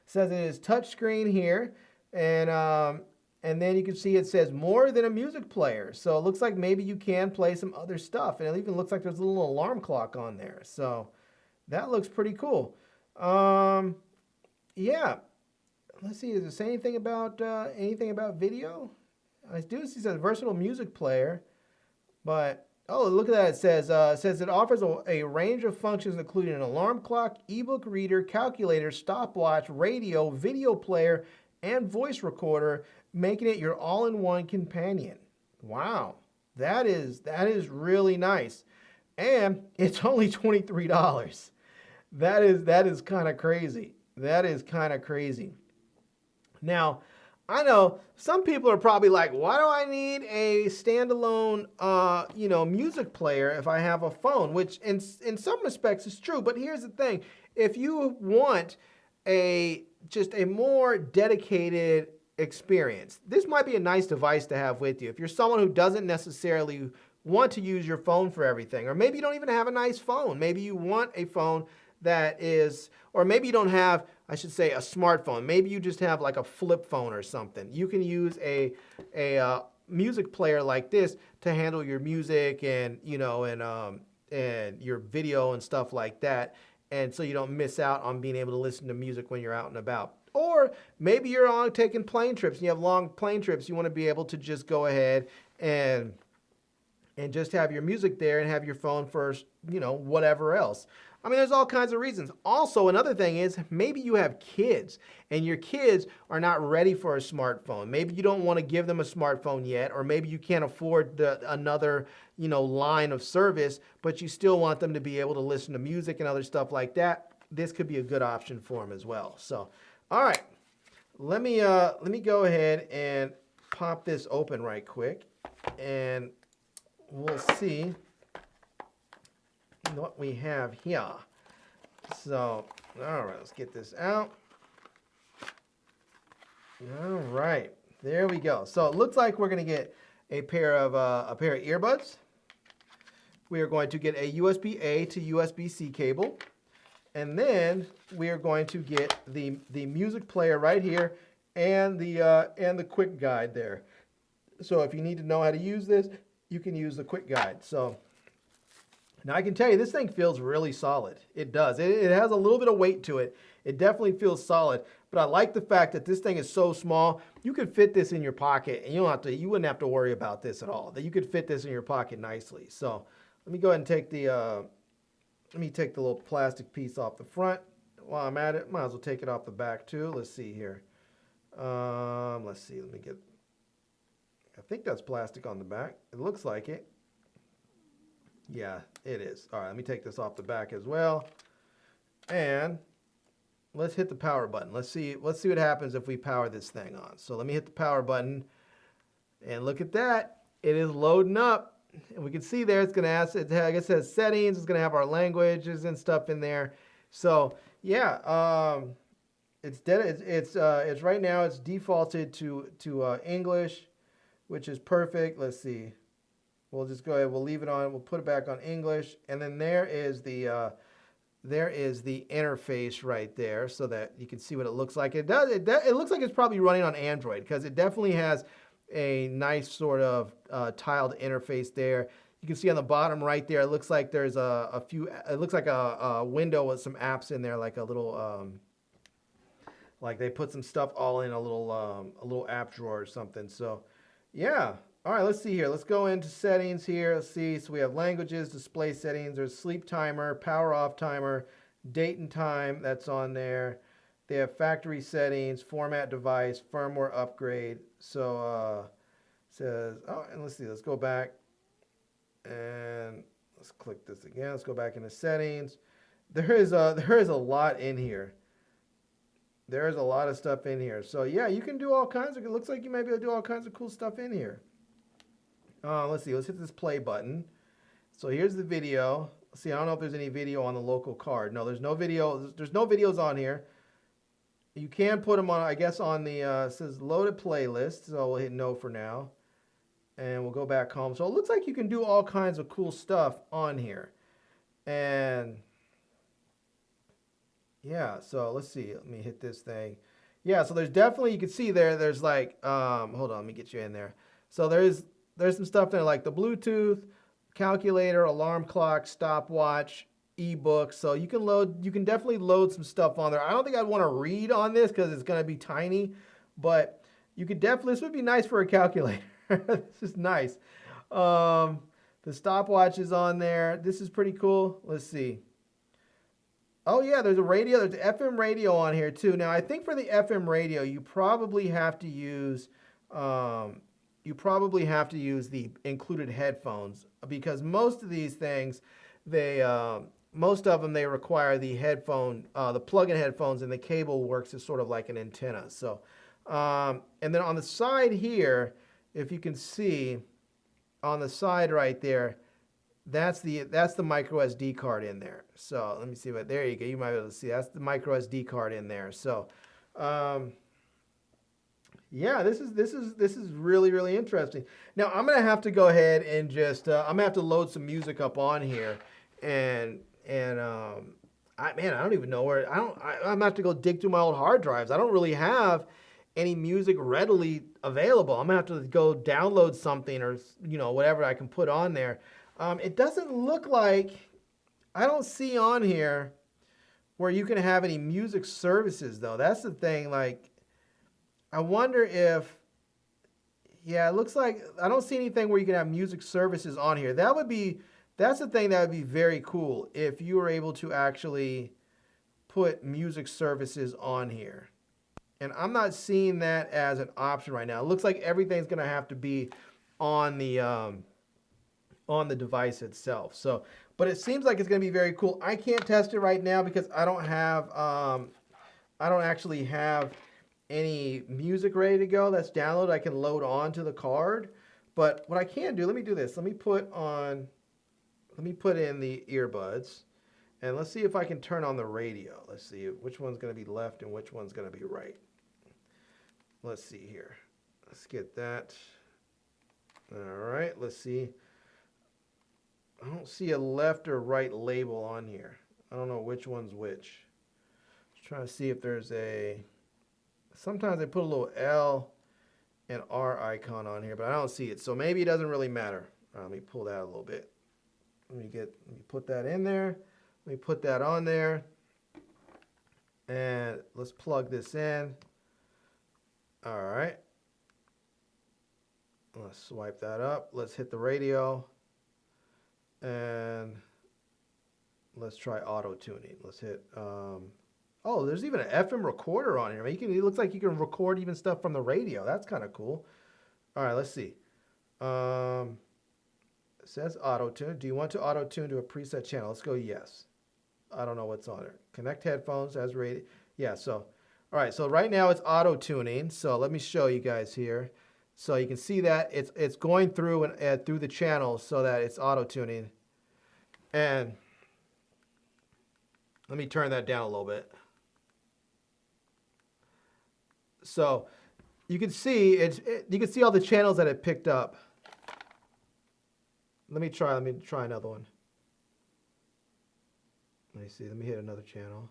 says it is touchscreen here, and then you can see it says more than a music player. So it looks like maybe you can play some other stuff, and it even looks like there's a little alarm clock on there. So that looks pretty cool. Yeah. Let's see, does it say anything about video? I do see it says versatile music player, but oh, look at that. It says it offers a range of functions including an alarm clock, ebook reader, calculator, stopwatch, radio, video player, and voice recorder, making it your all-in-one companion. Wow, that is really nice, and it's only $23. That is kind of crazy. That is kind of crazy. Now, I know some people are probably like, why do I need a standalone, music player if I have a phone? Which in some respects is true, but here's the thing. If you want just a more dedicated experience, this might be a nice device to have with you. If you're someone who doesn't necessarily want to use your phone for everything, or maybe you don't even have a nice phone. Maybe you want a phone that is, or maybe you don't have, I should say, a smartphone. Maybe you just have like a flip phone or something. You can use a music player like this to handle your music and your video and stuff like that. And so you don't miss out on being able to listen to music when you're out and about. Or maybe you're taking plane trips and you have long plane trips. You want to be able to just go ahead and just have your music there and have your phone for, whatever else. I mean, there's all kinds of reasons. Also, another thing is maybe you have kids and your kids are not ready for a smartphone. Maybe you don't want to give them a smartphone yet, or maybe you can't afford another, line of service, but you still want them to be able to listen to music and other stuff like that. This could be a good option for them as well. So, all right, let me go ahead and pop this open right quick, and we'll see what we have here. So, all right, let's get this out. All right, there we go. So it looks like we're gonna get a pair of earbuds. we are going to get a USB-A to USB-C cable. And then we are going to get the music player right here and the quick guide there. So if you need to know how to use this, you can use the quick guide. So now I can tell you this thing feels really solid. It does. It has a little bit of weight to it. It definitely feels solid. But I like the fact that this thing is so small. You could fit this in your pocket, and you wouldn't have to worry about this at all. That you could fit this in your pocket nicely. So let me go ahead and take the little plastic piece off the front. While I'm at it, might as well take it off the back too. Let's see here. Let's see. Let me get. I think that's plastic on the back. It looks like it. Yeah, it is. All right, let me take this off the back as well. And let's hit the power button. Let's see what happens if we power this thing on. So let me hit the power button. And look at that. It is loading up. And we can see there it's going to ask, I guess it says settings. It's going to have our languages and stuff in there. So yeah, it's right now it's defaulted to English, which is perfect. Let's see. We'll just go ahead. We'll leave it on. We'll put it back on English, and then there is the interface right there, so that you can see what it looks like. It looks like it's probably running on Android because it definitely has a nice sort of tiled interface there. You can see on the bottom right there, it looks like there's a few. It looks like a window with some apps in there, like a little. Like they put some stuff all in a little app drawer or something. So, yeah. All right, let's see here. Let's go into settings here. Let's see. So we have languages, display settings. There's sleep timer, power off timer, date and time. That's on there. They have factory settings, format device, firmware upgrade. So says, oh, and let's see. Let's go back and let's click this again. Let's go back into settings. There is a lot in here. There's a lot of stuff in here. So yeah, you can do all kinds of. It looks like you might be able to do all kinds of cool stuff in here. Let's see. Let's hit this play button. So here's the video. Let's see, I don't know if there's any video on the local card. No, there's no video. There's no videos on here. You can put them on, I guess, on the it says loaded playlist. So we'll hit no for now, and we'll go back home. So it looks like you can do all kinds of cool stuff on here, and yeah. So let's see. Let me hit this thing. Yeah. So there's definitely, you can see there's like hold on. Let me get you in there. So there's some stuff there like the Bluetooth, calculator, alarm clock, stopwatch, ebook. So you can definitely load some stuff on there. I don't think I'd want to read on this because it's going to be tiny, but you could definitely, this would be nice for a calculator. This is nice. The stopwatch is on there. This is pretty cool. Let's see. Oh yeah, there's a radio. There's an FM radio on here too. Now I think for the FM radio, you probably have to use the included headphones, because most of these things, most of them they require the headphone, the plug-in headphones, and the cable works as sort of like an antenna. So, and then on the side here, if you can see, on the side right there, that's the micro SD card in there. So let me see what, there you go. You might be able to see that's the micro SD card in there. So, yeah, this is really, really interesting. Now I'm gonna have to go ahead and just I'm gonna have to load some music up on here, and I don't even know where I'm gonna have to go dig through my old hard drives. I don't really have any music readily available. I'm gonna have to go download something, or whatever I can put on there. It doesn't look like, I don't see on here where you can have any music services though. That's the thing. Like, I wonder if, yeah, it looks like I don't see anything where you can have music services on here. That's the thing that would be very cool if you were able to actually put music services on here. And I'm not seeing that as an option right now. It looks like everything's going to have to be on the device itself. So, but it seems like it's going to be very cool. I can't test it right now because I don't actually have any music ready to go that's downloaded. I can load onto the card. But what I can do, let me do this. Let me put in the earbuds, and let's see if I can turn on the radio. Let's see which one's going to be left and which one's going to be right. Let's see here. Let's get that. All right, let's see. I don't see a left or right label on here. I don't know which one's which. Just trying to see if there's a, sometimes they put a little L and R icon on here, but I don't see it. So maybe it doesn't really matter. Let me pull that a little bit. Let me put that in there. Let me put that on there. And let's plug this in. All right. Let's swipe that up. Let's hit the radio. And let's try auto tuning. Let's hit, oh, there's even an FM recorder on here. I mean, it looks like you can record even stuff from the radio. That's kind of cool. All right, let's see. It says auto tune. Do you want to auto tune to a preset channel? Let's go yes. I don't know what's on it. Connect headphones as rated. Yeah, so, all right, so right now it's auto tuning. So let me show you guys here. So you can see that it's going through and through the channels so that it's auto tuning. And let me turn that down a little bit. So you can see you can see all the channels that it picked up. Let me try another one. Let me see. Let me hit another channel.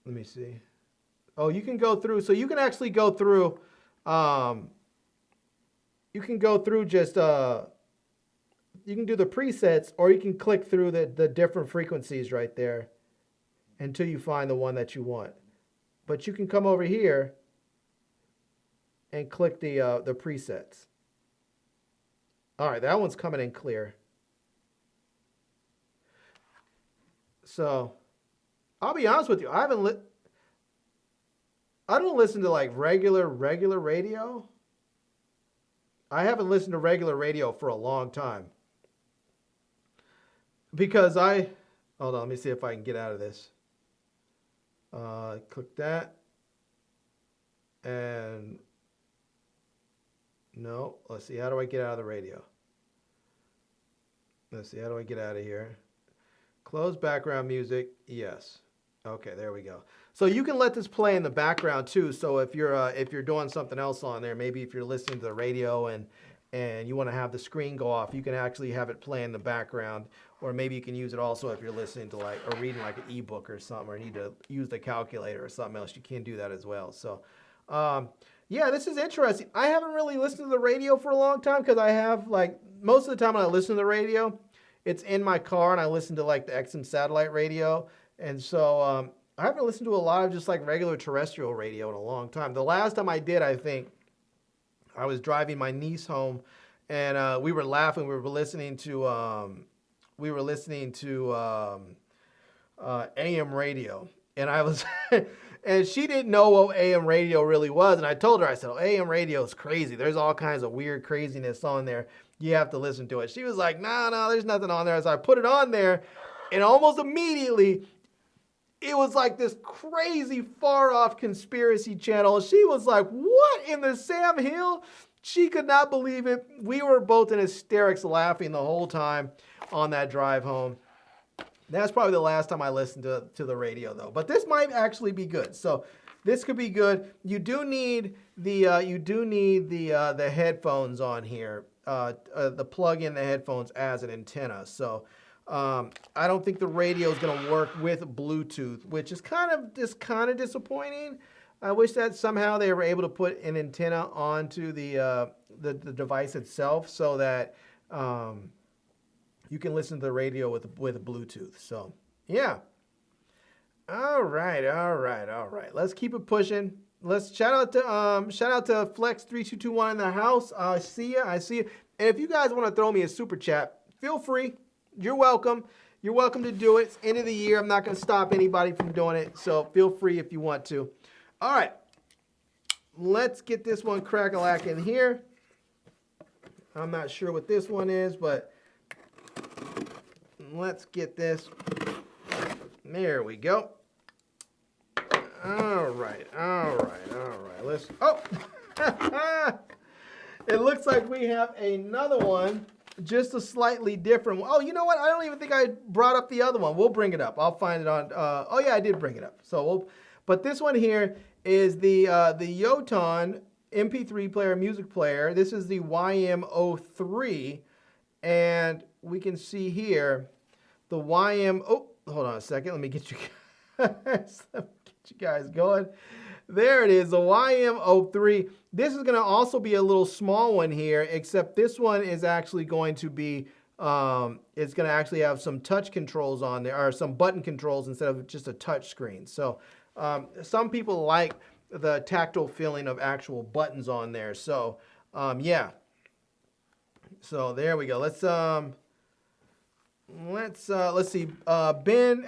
Let me see. Oh, you can go through. So you can actually go through. You can go through just. You can do the presets, or you can click through the different frequencies right there until you find the one that you want. But you can come over here and click the presets. All right, that one's coming in clear. So, I'll be honest with you. I don't listen to like regular radio. I haven't listened to regular radio for a long time. Because hold on, let me see if I can get out of this. Click that. And no, let's see, how do I get out of the radio? Let's see, how do I get out of here? Close background music, yes. Okay, there we go. So you can let this play in the background too. So if you're doing something else on there, maybe if you're listening to the radio and you want to have the screen go off, you can actually have it play in the background. Or maybe you can use it also if you're listening to or reading like an ebook or something, or need to use the calculator or something else. You can do that as well. So, yeah, this is interesting. I haven't really listened to the radio for a long time because I have most of the time when I listen to the radio, it's in my car and I listen to like the XM satellite radio. And so I haven't listened to a lot of just like regular terrestrial radio in a long time. The last time I did, I think I was driving my niece home and we were laughing. We were listening to AM radio, and I was, and she didn't know what AM radio really was. And I told her, I said, oh, AM radio is crazy. There's all kinds of weird craziness on there. You have to listen to it. She was like, no, there's nothing on there. So I put it on there, and almost immediately, it was like this crazy far off conspiracy channel. She was like, what in the Sam Hill? She could not believe it. We were both in hysterics laughing the whole time on that drive home. That's probably the last time I listened to the radio though. But this might actually be good. So this could be good. You do need the headphones on here. The plug in the headphones as an antenna. So I don't think the radio is going to work with Bluetooth, which is kind of disappointing. I wish that somehow they were able to put an antenna onto the device itself so that you can listen to the radio with Bluetooth. So yeah. All right. Let's keep it pushing. Let's shout out to Flex3221 in the house. I see you. And if you guys want to throw me a super chat, feel free. You're welcome. You're welcome to do it. It's end of the year. I'm not going to stop anybody from doing it. So feel free if you want to. All right. Let's get this one crack-a-lack in here. I'm not sure what this one is, but let's get this. There we go. All right. Let's, it looks like we have another one, just a slightly different one. Oh, you know what? I don't even think I brought up the other one. We'll bring it up. I'll find it on, oh yeah, I did bring it up. So but this one here is the Yoton MP3 player, music player. This is the YM03. And we can see here the YM. Oh, hold on a second. Let me get you guys going. There it is, the YM03. This is going to also be a little small one here, except this one is actually going to be, it's going to actually have some touch controls on there, or some button controls instead of just a touch screen. So some people like the tactile feeling of actual buttons on there. So yeah. So there we go. Let's see. Ben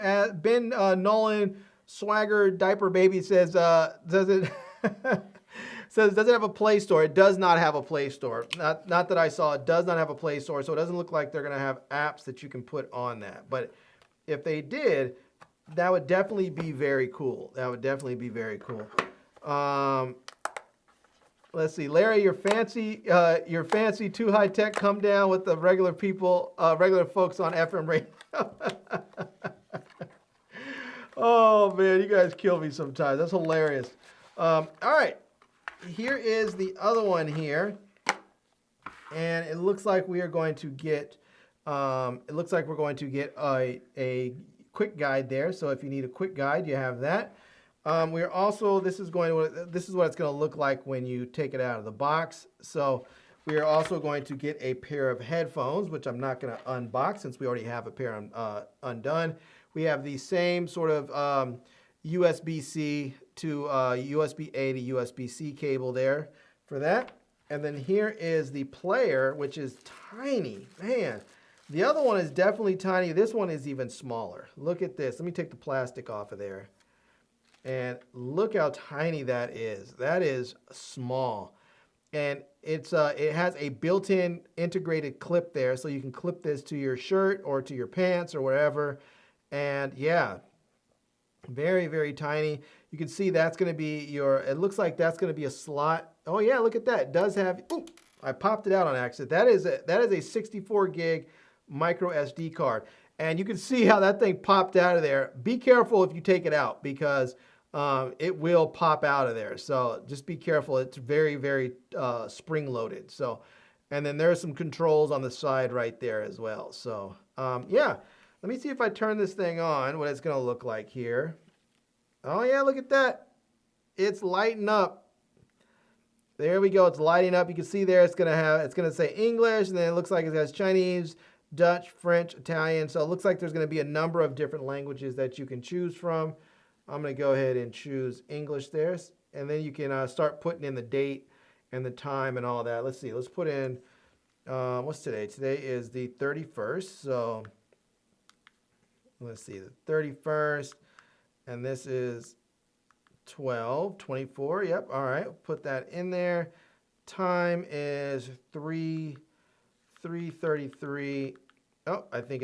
Nolan Swagger Diaper Baby says does it have a Play Store? It does not have a Play Store. Not that I saw. It does not have a Play Store, so it doesn't look like they're gonna have apps that you can put on that. But if they did, that would definitely be very cool. That would definitely be very cool. Let's see, Larry, your fancy too high tech. Come down with the regular people, regular folks on FM radio. Oh man, you guys kill me sometimes. That's hilarious. All right, here is the other one here, and it looks like we are going to get. It looks like we're going to get a quick guide there. So if you need a quick guide, you have that. We're also, this is what it's going to look like when you take it out of the box. So we are also going to get a pair of headphones, which I'm not going to unbox since we already have a pair undone. We have the same sort of USB-C to USB-A to USB-C cable there for that. And then here is the player, which is tiny. Man, the other one is definitely tiny. This one is even smaller. Look at this. Let me take the plastic off of there. And look how tiny that is. That is small. And it has a built-in integrated clip there, so you can clip this to your shirt or to your pants or wherever. And yeah, very, very tiny. You can see that's going to be it looks like that's going to be a slot. Oh yeah, look at that. It does have, ooh, I popped it out on accident. That is a 64 gig micro SD card. And you can see how that thing popped out of there. Be careful if you take it out because it will pop out of there. So just be careful. It's very, very spring loaded. So, and then there's some controls on the side right there as well. So yeah, let me see if I turn this thing on, what it's going to look like here. Oh yeah, look at that. It's lighting up. There we go. It's lighting up. You can see there it's going to say English, and then it looks like it has Chinese, Dutch, French, Italian. So it looks like there's going to be a number of different languages that you can choose from. I'm going to go ahead and choose English there. And then you can start putting in the date and the time and all that. Let's see. Let's put in, what's today? Today is the 31st. So let's see, the 31st. And this is 12:24. Yep. All right. Put that in there. Time is 3:33. Oh, I think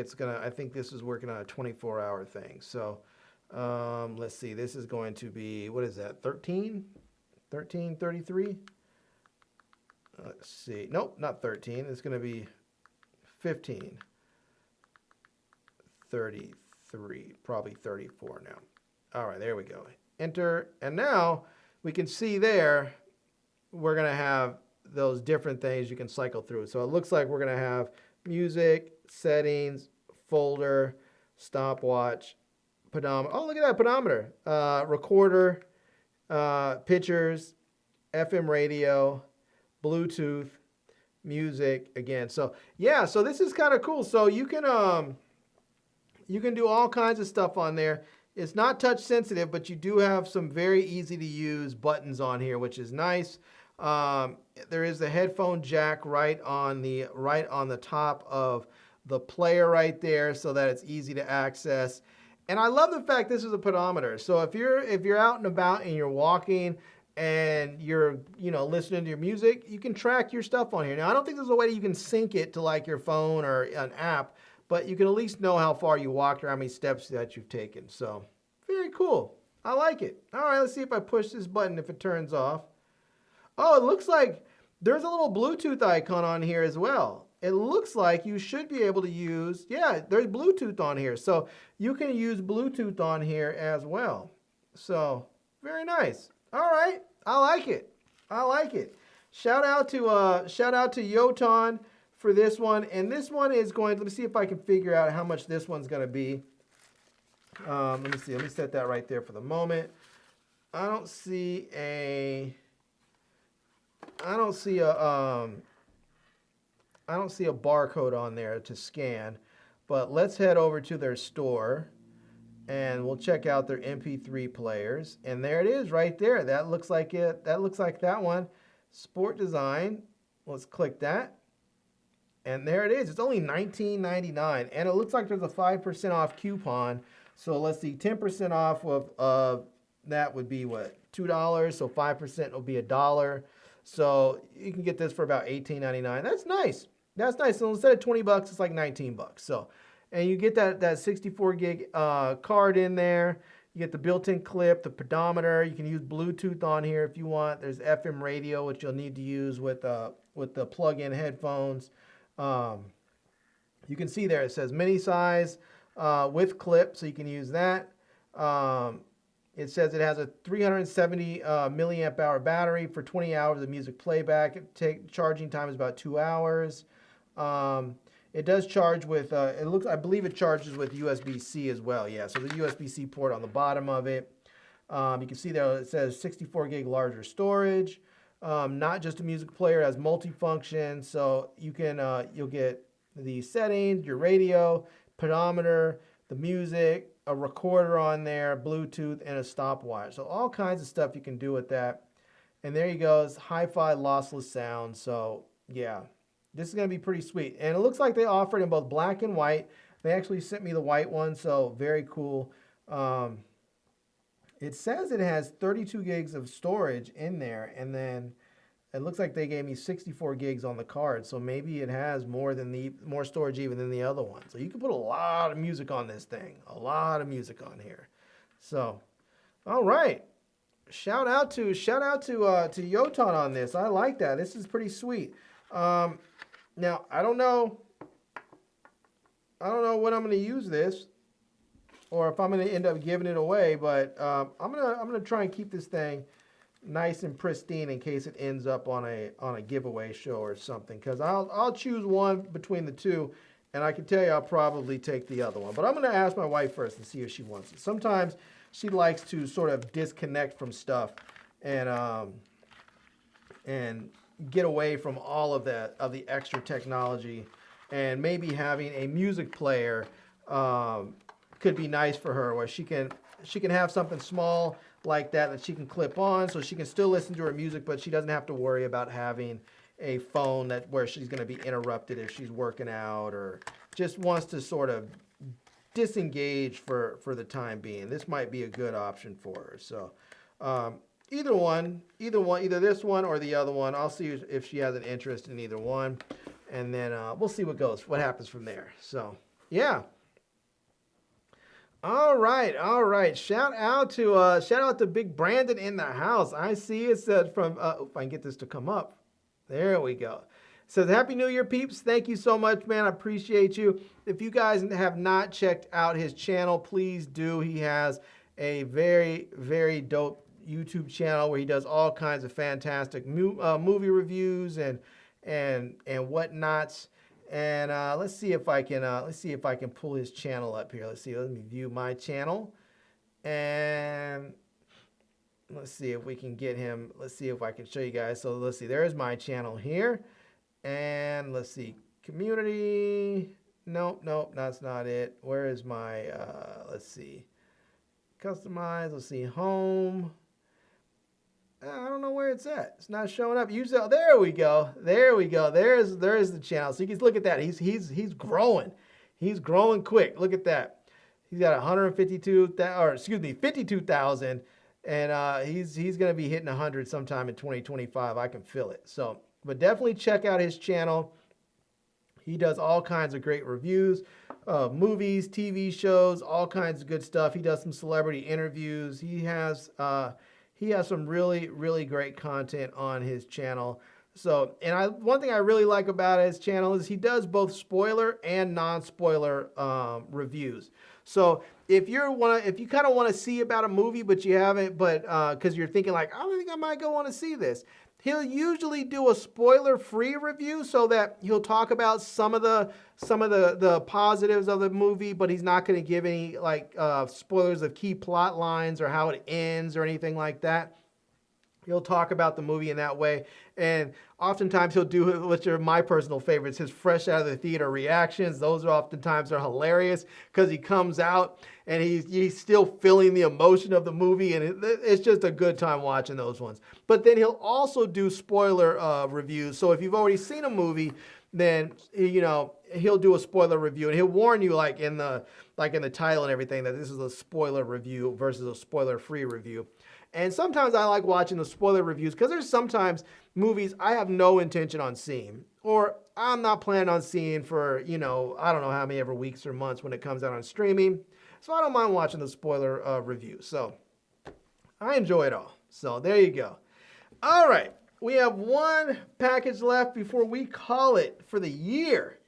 this is working on a 24-hour thing. So let's see. This is going to be, what is that? 13:33. Let's see. Nope, not 13. It's going to be 15:33. Probably 34 now. All right, there we go. Enter, and now we can see there we're going to have those different things you can cycle through. So it looks like we're going to have music, settings, folder, stopwatch, pedometer. Oh, look at that pedometer. Recorder, pictures, FM radio, Bluetooth, music again. So yeah, so this is kind of cool. So you can do all kinds of stuff on there. It's not touch sensitive, but you do have some very easy to use buttons on here, which is nice. There is the headphone jack right on the top of the player right there, so that it's easy to access. And I love the fact this is a pedometer. So if you're out and about and you're walking and you're listening to your music, you can track your stuff on here. Now I don't think there's a way that you can sync it to like your phone or an app, but you can at least know how far you walked or how many steps that you've taken. So very cool. I like it. All right, let's see if I push this button if it turns off. Oh, it looks like there's a little Bluetooth icon on here as well. It looks like you should be able to use, yeah, there's Bluetooth on here. So you can use Bluetooth on here as well. So very nice. All right, I like it. I like it. Shout out to Yoton for this one. And this one is going, let me see if I can figure out how much this one's going to be. Let me see. Let me set that right there for the moment. I don't see a barcode on there to scan, but let's head over to their store and we'll check out their MP3 players. And there it is right there. That looks like it. That looks like that one. Sport Design. Let's click that. And there it is. It's only $19.99. And it looks like there's a 5% off coupon. So let's see, 10% off of that would be what? $2. So 5% will be $1. So you can get this for about $18.99. That's nice. That's nice. So instead of $20, it's like $19. So, and you get that 64 gig card in there. You get the built-in clip, the pedometer. You can use Bluetooth on here if you want. There's FM radio, which you'll need to use with the plug-in headphones. You can see there it says mini size with clip, so you can use that. It says it has a 370 milliamp hour battery for 20 hours of music playback. Charging time is about 2 hours. It does charge with, I believe it charges with USB-C as well. Yeah, so the USB-C port on the bottom of it. You can see there it says 64 gig larger storage. Not just a music player, it has multifunction. So you can, you'll get the settings, your radio, pedometer, the music, a recorder on there, Bluetooth, and a stopwatch. So all kinds of stuff you can do with that. And there you go, it's hi-fi lossless sound. So yeah, this is going to be pretty sweet. And it looks like they offer it in both black and white. They actually sent me the white one, so very cool. It says it has 32 gigs of storage in there, and then it looks like they gave me 64 gigs on the card, so maybe it has more storage even than the other one. So you can put a lot of music on this thing, a lot of music on here. So, all right, shout out to Yoton on this. I like that. This is pretty sweet. Now I don't know when I'm going to use this, or if I'm going to end up giving it away. But I'm gonna try and keep this thing nice and pristine in case it ends up on a giveaway show or something. Because I'll choose one between the two, and I can tell you I'll probably take the other one. But I'm going to ask my wife first and see if she wants it. Sometimes she likes to sort of disconnect from stuff and get away from all of the extra technology, and maybe having a music player could be nice for her, where she can have something small like that she can clip on, so she can still listen to her music, but she doesn't have to worry about having a phone where she's going to be interrupted if she's working out or just wants to sort of disengage for the time being. This might be a good option for her. So either this one or the other one. I'll see if she has an interest in either one, and then we'll see what happens from there. So yeah. All right. Shout out to Big Brandon in the house. I see it said from if I can get this to come up. There we go. It says Happy New Year, peeps. Thank you so much, man. I appreciate you. If you guys have not checked out his channel, please do. He has a very, very dope YouTube channel where he does all kinds of fantastic movie reviews and whatnots. And let's see if I can pull his channel up here. Let me view my channel, and let's see if we can get him. Let's see if I can show you guys. So let's see. There's my channel here, and let's see, community. Nope, that's not it. Where is my? Let's see, customize. Let's see, home. I don't know where it's at. It's not showing up. Usually, there we go. There's the channel. So you can look at that. He's growing. He's growing quick. Look at that. He's got 52,000, and he's going to be hitting 100 sometime in 2025. I can feel it. So, but definitely check out his channel. He does all kinds of great reviews, movies, TV shows, all kinds of good stuff. He does some celebrity interviews. He has some really, really great content on his channel. So, and one thing I really like about his channel is he does both spoiler and non-spoiler reviews. So if you kind of want to see about a movie, but you haven't, but because you're thinking like, I think I might go want to see this, he'll usually do a spoiler-free review so that he'll talk about some of the positives of the movie, but he's not going to give any like spoilers of key plot lines or how it ends or anything like that. He'll talk about the movie in that way. And oftentimes he'll do, which are my personal favorites, his fresh out of the theater reactions. Those are oftentimes are hilarious because he comes out and he's still feeling the emotion of the movie. And it's just a good time watching those ones. But then he'll also do spoiler reviews. So if you've already seen a movie, then, you know, he'll do a spoiler review and he'll warn you like in the title and everything that this is a spoiler review versus a spoiler-free review. And sometimes I like watching the spoiler reviews because there's sometimes movies I have no intention on seeing or I'm not planning on seeing for, you know, I don't know how many ever weeks or months when it comes out on streaming. So I don't mind watching the spoiler review. So I enjoy it all. So there you go. All right. We have one package left before we call it for the year.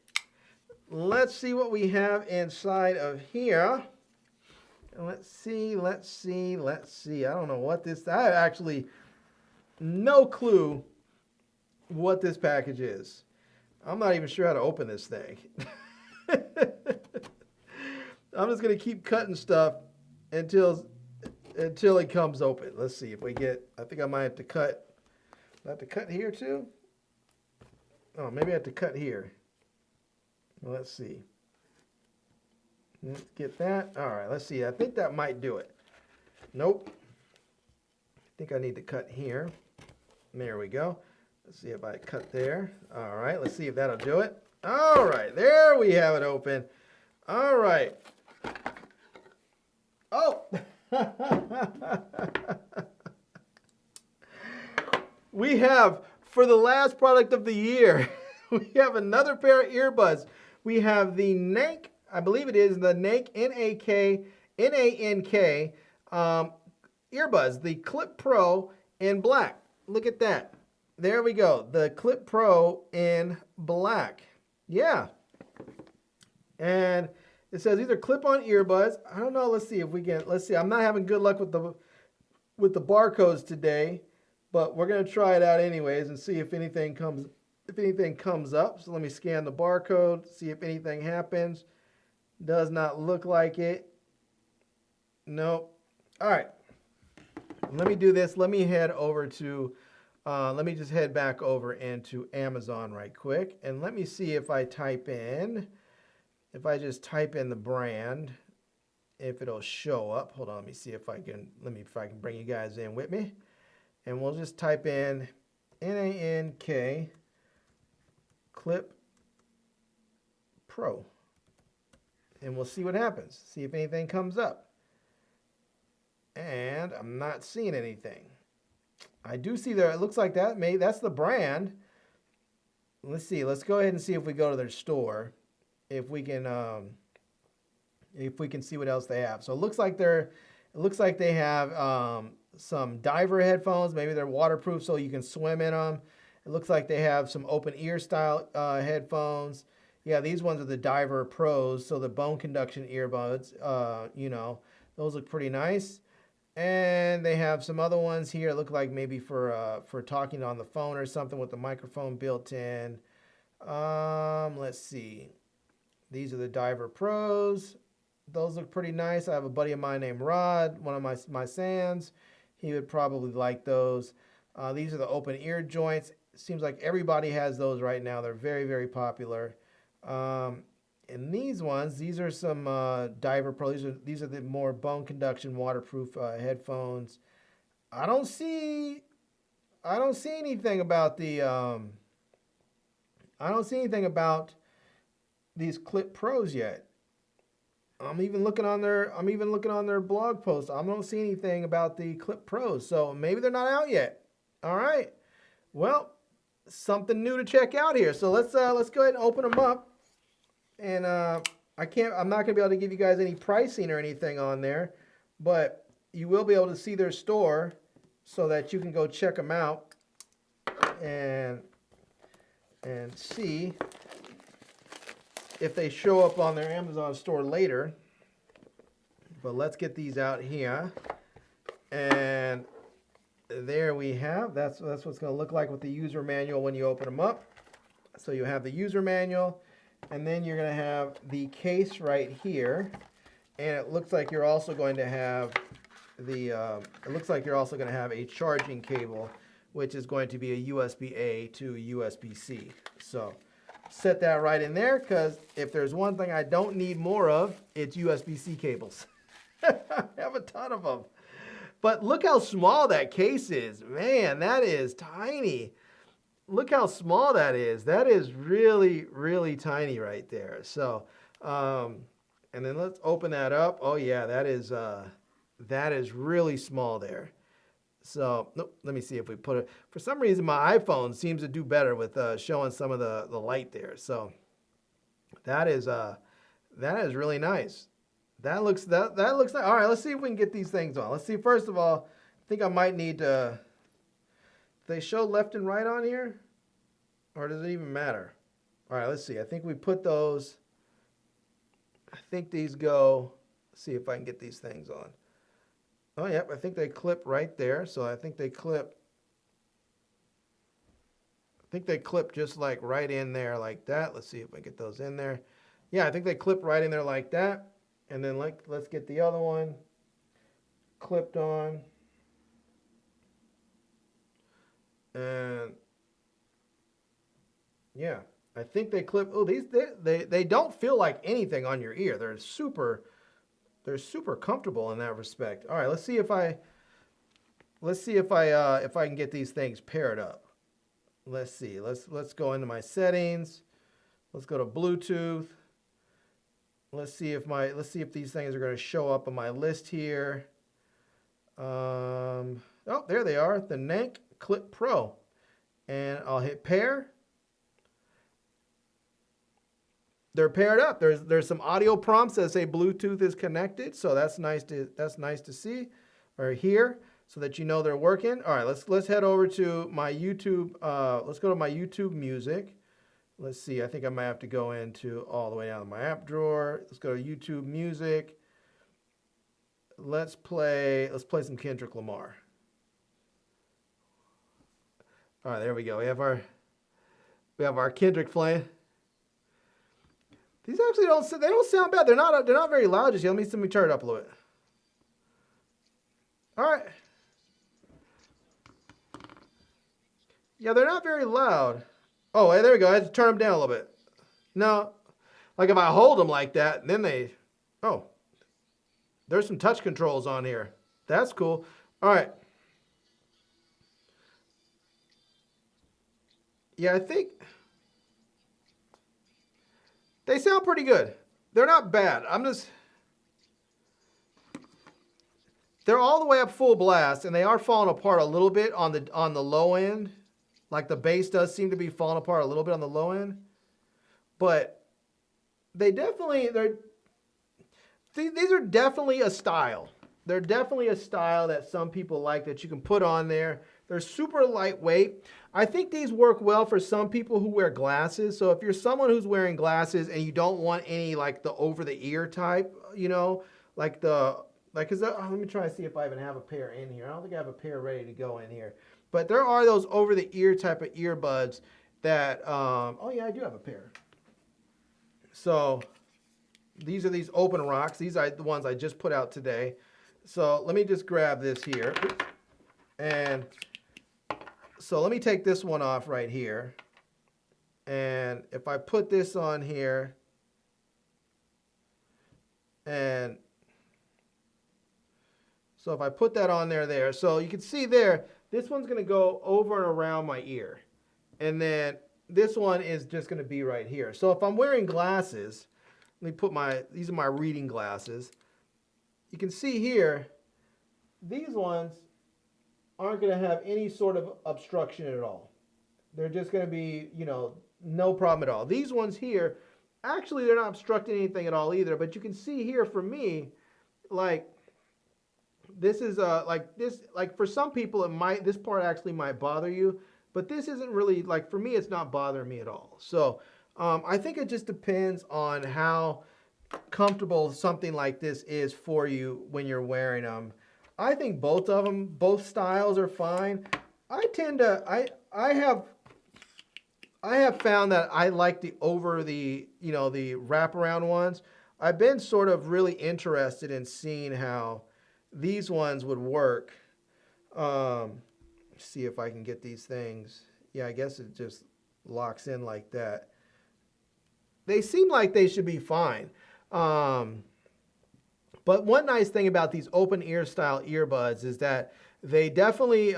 Let's see what we have inside of here. Let's see. I don't know what this, I have actually no clue what this package is. I'm not even sure how to open this thing. I'm just going to keep cutting stuff until it comes open. Let's see if we get, I think I might have to cut. I have to cut here too? Oh, maybe I have to cut here. Let's see. Let's get that. All right, let's see. I think that might do it. Nope. I think I need to cut here. There we go. Let's see if I cut there. All right, let's see if that'll do it. All right, there we have it open. All right. Oh! We have, for the last product of the year, we have another pair of earbuds. We have the Nank, I believe it is the Nank, N-A-N-K, earbuds, the Clip Pro in black. Look at that. There we go. The Clip Pro in black. Yeah. And it says these are clip-on earbuds. I don't know. Let's see if we can. Let's see. I'm not having good luck with the barcodes today, but we're gonna try it out anyways and see if anything comes up. So let me scan the barcode, see if anything happens. Does not look like it. Nope. All right. Let me do this. Let me head over to. Let me just head back over into Amazon right quick, and let me see if I type in. If I just type in the brand, if it'll show up. Hold on, let me see if I can, if I can bring you guys in with me. And we'll just type in N-A-N-K Clip Pro. And we'll see what happens. See if anything comes up. And I'm not seeing anything. I do see there, it looks like that's the brand. Let's see, let's go ahead and see if we go to their store. If we can see what else they have. So it looks like they have some diver headphones. Maybe they're waterproof so you can swim in them. It looks like they have some open ear style headphones. Yeah, these ones are the Diver Pros, so the bone conduction earbuds. You know, those look pretty nice. And they have some other ones here. It look like maybe for talking on the phone or something with the microphone built in. Let's see. These are the Diver Pros. Those look pretty nice. I have a buddy of mine named Rod, one of my Sands. He would probably like those. These are the open ear joints. It seems like everybody has those right now. They're very, very popular. And these ones, these are some Diver Pro. These are the more bone conduction, waterproof headphones. I don't see anything about the. I don't see anything about these Clip Pros yet. I'm even looking on their blog post. I don't see anything about the Clip Pros. So maybe they're not out yet. All right. Well, something new to check out here. So let's go ahead and open them up. And I'm not going to be able to give you guys any pricing or anything on there, but you will be able to see their store so that you can go check them out. And and see if they show up on their Amazon store later. But let's get these out here. And there we have, that's what it's going to look like with the user manual when you open them up. So you have the user manual, and then you're going to have the case right here. And it looks like you're also going to have a charging cable, which is going to be a USB-A to USB-C. So set that right in there, because if there's one thing I don't need more of, it's USB-C cables. I have a ton of them. But look how small that case is. Man, that is tiny. Look how small that is. That is really, really tiny right there. So, and then let's open that up. Oh yeah, that is really small there. So, nope, let me see if we put it. For some reason, my iPhone seems to do better with showing some of the light there. So, that is really nice. That looks nice. All right, let's see if we can get these things on. Let's see. First of all, I think I might need to. They show left and right on here, or does it even matter? All right, let's see. I think we put those. I think these go. Let's see if I can get these things on. Oh, yep, I think they clip right there. So I think they clip. I think they clip just like right in there like that. Let's see if I get those in there. Yeah, I think they clip right in there like that. And then let's get the other one clipped on. And yeah, I think they clip. Oh, they don't feel like anything on your ear. They're super comfortable in that respect. All right, let's see if I can get these things paired up. Let's see. Let's go into my settings. Let's go to Bluetooth. Let's see if these things are going to show up on my list here. Oh, there they are. The Nank Clip Pro. And I'll hit pair. They're paired up. There's some audio prompts that say Bluetooth is connected, so that's nice to see or hear, so that you know they're working. All right, let's head over to my YouTube. Let's go to my YouTube Music. Let's see. I think I might have to go into all the way down to my app drawer. Let's go to YouTube Music. Let's play some Kendrick Lamar. All right, there we go. We have our Kendrick playing. These actually don't sound bad. They're not very loud just yet. Let me turn it up a little bit. All right. Yeah, they're not very loud. Oh, hey, there we go. I had to turn them down a little bit. No, like if I hold them like that, then there's some touch controls on here. That's cool. All right. Yeah, I think they sound pretty good. They're not bad. They're all the way up full blast, and they are falling apart a little bit on the low end. Like the bass does seem to be falling apart a little bit on the low end. But these are definitely a style. They're definitely a style that some people like that you can put on there. They're super lightweight. I think these work well for some people who wear glasses. So if you're someone who's wearing glasses and you don't want any like the over the ear type, let me try to see if I even have a pair in here. I don't think I have a pair ready to go in here. But there are those over the ear type of earbuds that, oh yeah, I do have a pair. So these are these Open Rocks. These are the ones I just put out today. So let me just grab this here. And so let me take this one off right here. And if I put this on here, and so if I put that on there, so you can see there, this one's going to go over and around my ear. And then this one is just going to be right here. So if I'm wearing glasses, let me put these are my reading glasses. You can see here, these ones aren't going to have any sort of obstruction at all. They're just going to be, no problem at all. These ones here, actually they're not obstructing anything at all either, but you can see here for me, like, this is like for some people this part actually might bother you. but this isn't really like, for me, it's not bothering me at all. So I think it just depends on how comfortable something like this is for you when you're wearing them. I think both of them, both styles are fine. I tend to, I have found that I like the the wraparound ones. I've been sort of really interested in seeing how these ones would work. See if I can get these things. Yeah, I guess it just locks in like that. They seem like they should be fine. But one nice thing about these open ear style earbuds is that they definitely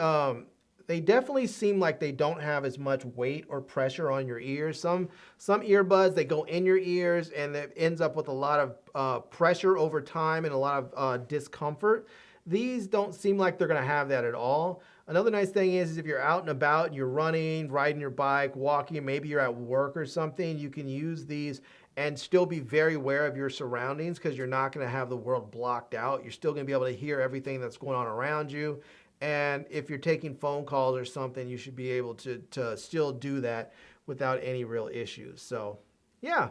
seem like they don't have as much weight or pressure on your ears. Some earbuds, they go in your ears and it ends up with a lot of pressure over time and a lot of discomfort. These don't seem like they're going to have that at all. Another nice thing is if you're out and about, you're running, riding your bike, walking, maybe you're at work or something, you can use these and still be very aware of your surroundings because you're not going to have the world blocked out. You're still going to be able to hear everything that's going on around you. And if you're taking phone calls or something, you should be able to still do that without any real issues. So, yeah,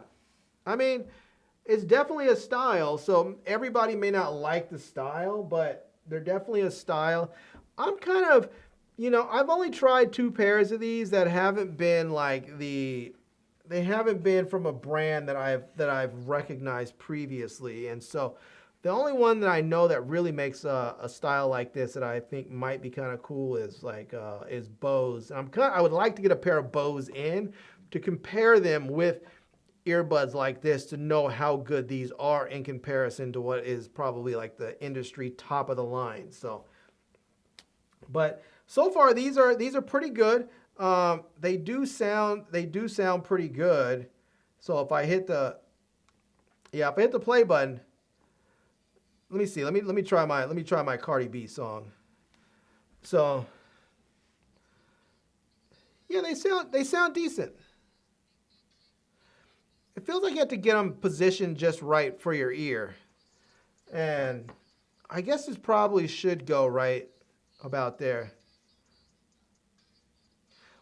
I mean, it's definitely a style. So everybody may not like the style, but they're definitely a style. I'm kind of, I've only tried 2 pairs of these that haven't been like they haven't been from a brand that I've recognized previously. And so the only one that I know that really makes a style like this that I think might be kind of cool is is Bose. I would like to get a pair of Bose in to compare them with earbuds like this to know how good these are in comparison to what is probably like the industry top of the line. So, but so far these are pretty good. They do sound pretty good. So if I hit the play button, let me see. Let me try my Cardi B song. So yeah, they sound decent. It feels like you have to get them positioned just right for your ear. And I guess this probably should go right about there.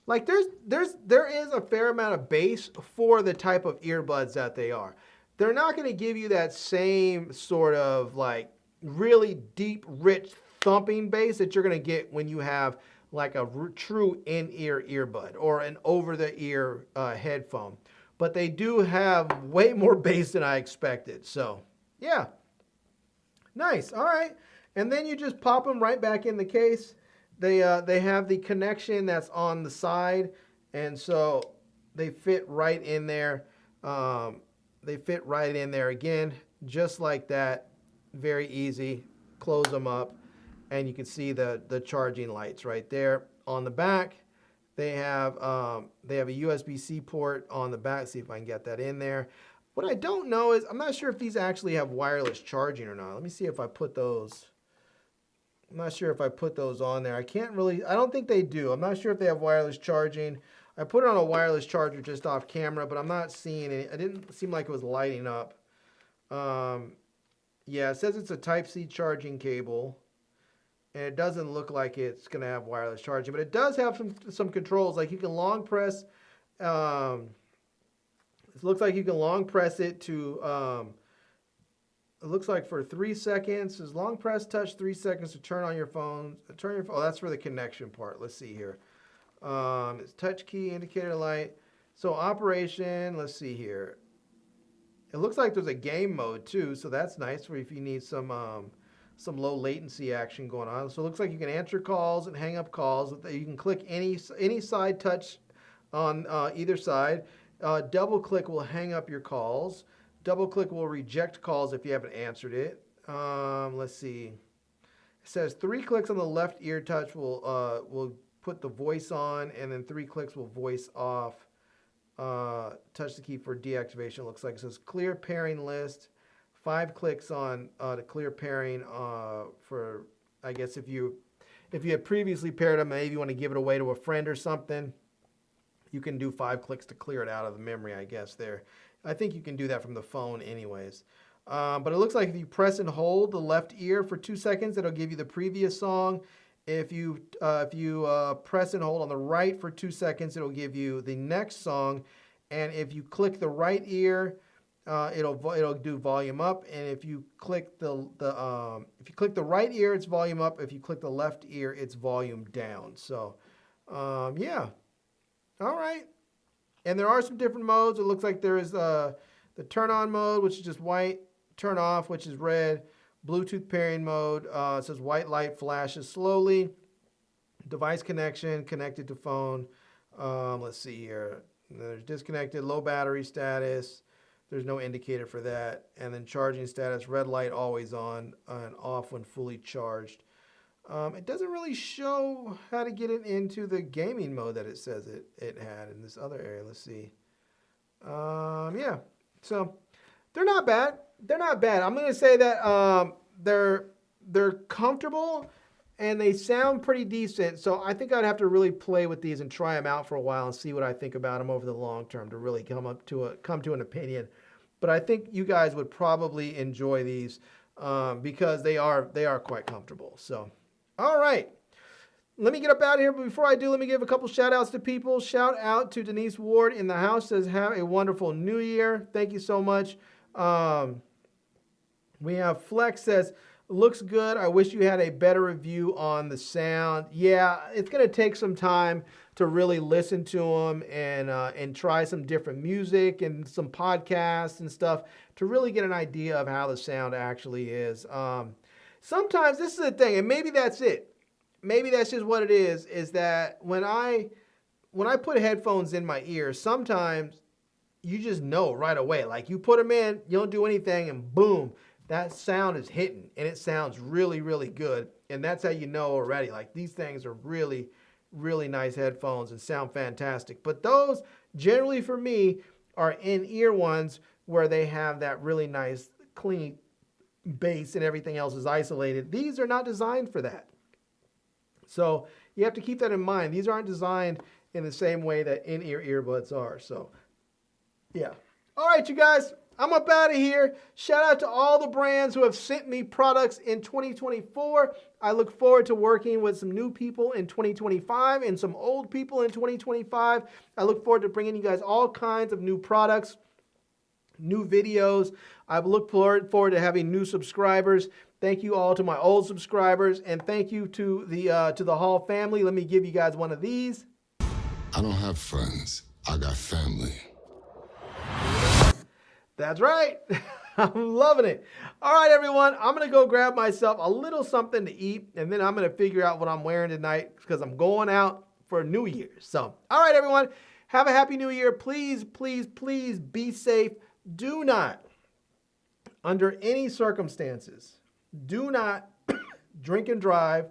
Like there is a fair amount of bass for the type of earbuds that they are. They're not going to give you that same sort of like really deep, rich thumping bass that you're going to get when you have like a true in-ear earbud or an over-the-ear headphone. But they do have way more bass than I expected. So, yeah. Nice. All right. And then you just pop them right back in the case. They have the connection that's on the side. And so they fit right in there. They fit right in there again, just like that. Very easy. Close them up. And you can see the charging lights right there. On the back, they have a USB-C port on the back. See if I can get that in there. What I don't know is, I'm not sure if these actually have wireless charging or not. Let me see if I put those. I'm not sure if I put those on there. I don't think they do. I'm not sure if they have wireless charging. I put it on a wireless charger just off camera, but I'm not seeing it. It didn't seem like it was lighting up. Yeah, it says it's a Type-C charging cable. And it doesn't look like it's going to have wireless charging, but it does have some controls. Like you can long press. It looks like you can long press it to. It looks like for 3 seconds. Is long press touch 3 seconds to turn on your phone. Oh, that's for the connection part. Let's see here. It's touch key indicator light. So operation. Let's see here. It looks like there's a game mode too, so that's nice for if you need some low latency action going on. So it looks like you can answer calls and hang up calls. You can click any side touch on either side. Double click will hang up your calls. Double click will reject calls if you haven't answered it. Let's see. It says 3 clicks on the left ear touch will put the voice on, and then 3 clicks will voice off. Touch the key for deactivation. It looks like it says clear pairing list. 5 clicks on the clear pairing for, I guess, if you had previously paired them, maybe you want to give it away to a friend or something, you can do 5 clicks to clear it out of the memory, I guess, there. I think you can do that from the phone anyways. But it looks like if you press and hold the left ear for 2 seconds, it'll give you the previous song. If you press and hold on the right for 2 seconds, it'll give you the next song, and if you click the right ear, it'll do volume up, and if you click the right ear, it's volume up. If you click the left ear, it's volume down. So, yeah, all right. And there are some different modes. It looks like there is the turn on mode, which is just white, turn off, which is red, Bluetooth pairing mode. It says white light flashes slowly, device connection, connected to phone. Let's see here. There's disconnected, low battery status. There's no indicator for that. And then charging status, red light always on and off when fully charged. It doesn't really show how to get it into the gaming mode that it says it had in this other area. Let's see. Yeah, so they're not bad. They're not bad. I'm going to say that they're comfortable and they sound pretty decent. So I think I'd have to really play with these and try them out for a while and see what I think about them over the long term to really come to an opinion. But I think you guys would probably enjoy these because they are quite comfortable. So, all right. Let me get up out of here, but before I do, let me give a couple shout outs to people. Shout out to Denise Ward in the house, says have a wonderful new year. Thank you so much. We have Flex says, looks good. I wish you had a better review on the sound. Yeah, it's going to take some time to really listen to them and try some different music and some podcasts and stuff to really get an idea of how the sound actually is. Sometimes this is the thing, and maybe that's it. Maybe that's just what it is that when I put headphones in my ears, sometimes you just know right away. Like you put them in, you don't do anything, and boom, that sound is hitting, and it sounds really, really good. And that's how you know already. Like these things are really, really nice headphones and sound fantastic. But those, generally for me, are in-ear ones where they have that really nice, clean bass and everything else is isolated. These are not designed for that. So you have to keep that in mind. These aren't designed in the same way that in-ear earbuds are. So, yeah. All right, you guys. I'm up out of here. Shout out to all the brands who have sent me products in 2024. I look forward to working with some new people in 2025 and some old people in 2025. I look forward to bringing you guys all kinds of new products, new videos. I look forward to having new subscribers. Thank you all to my old subscribers, and thank you to the Hall family. Let me give you guys one of these. I don't have friends. I got family. That's right. I'm loving it. All right, everyone. I'm going to go grab myself a little something to eat, and then I'm going to figure out what I'm wearing tonight because I'm going out for New Year's. So, all right, everyone. Have a happy New Year. Please, please, please be safe. Do not, under any circumstances, do not drink and drive.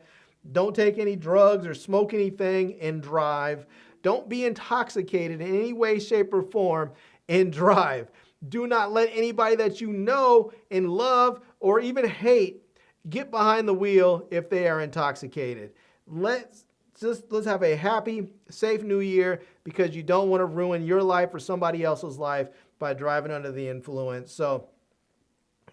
Don't take any drugs or smoke anything and drive. Don't be intoxicated in any way, shape, or form and drive. Do not let anybody that you know and love or even hate get behind the wheel if they are intoxicated. Let's have a happy, safe New Year because you don't want to ruin your life or somebody else's life by driving under the influence. So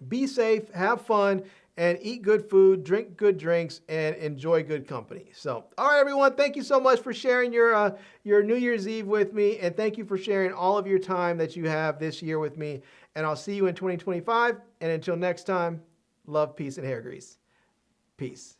be safe, have fun, and eat good food, drink good drinks, and enjoy good company. So, all right, everyone, thank you so much for sharing your New Year's Eve with me, and thank you for sharing all of your time that you have this year with me. And I'll see you in 2025. And until next time, love, peace, and hair grease. Peace.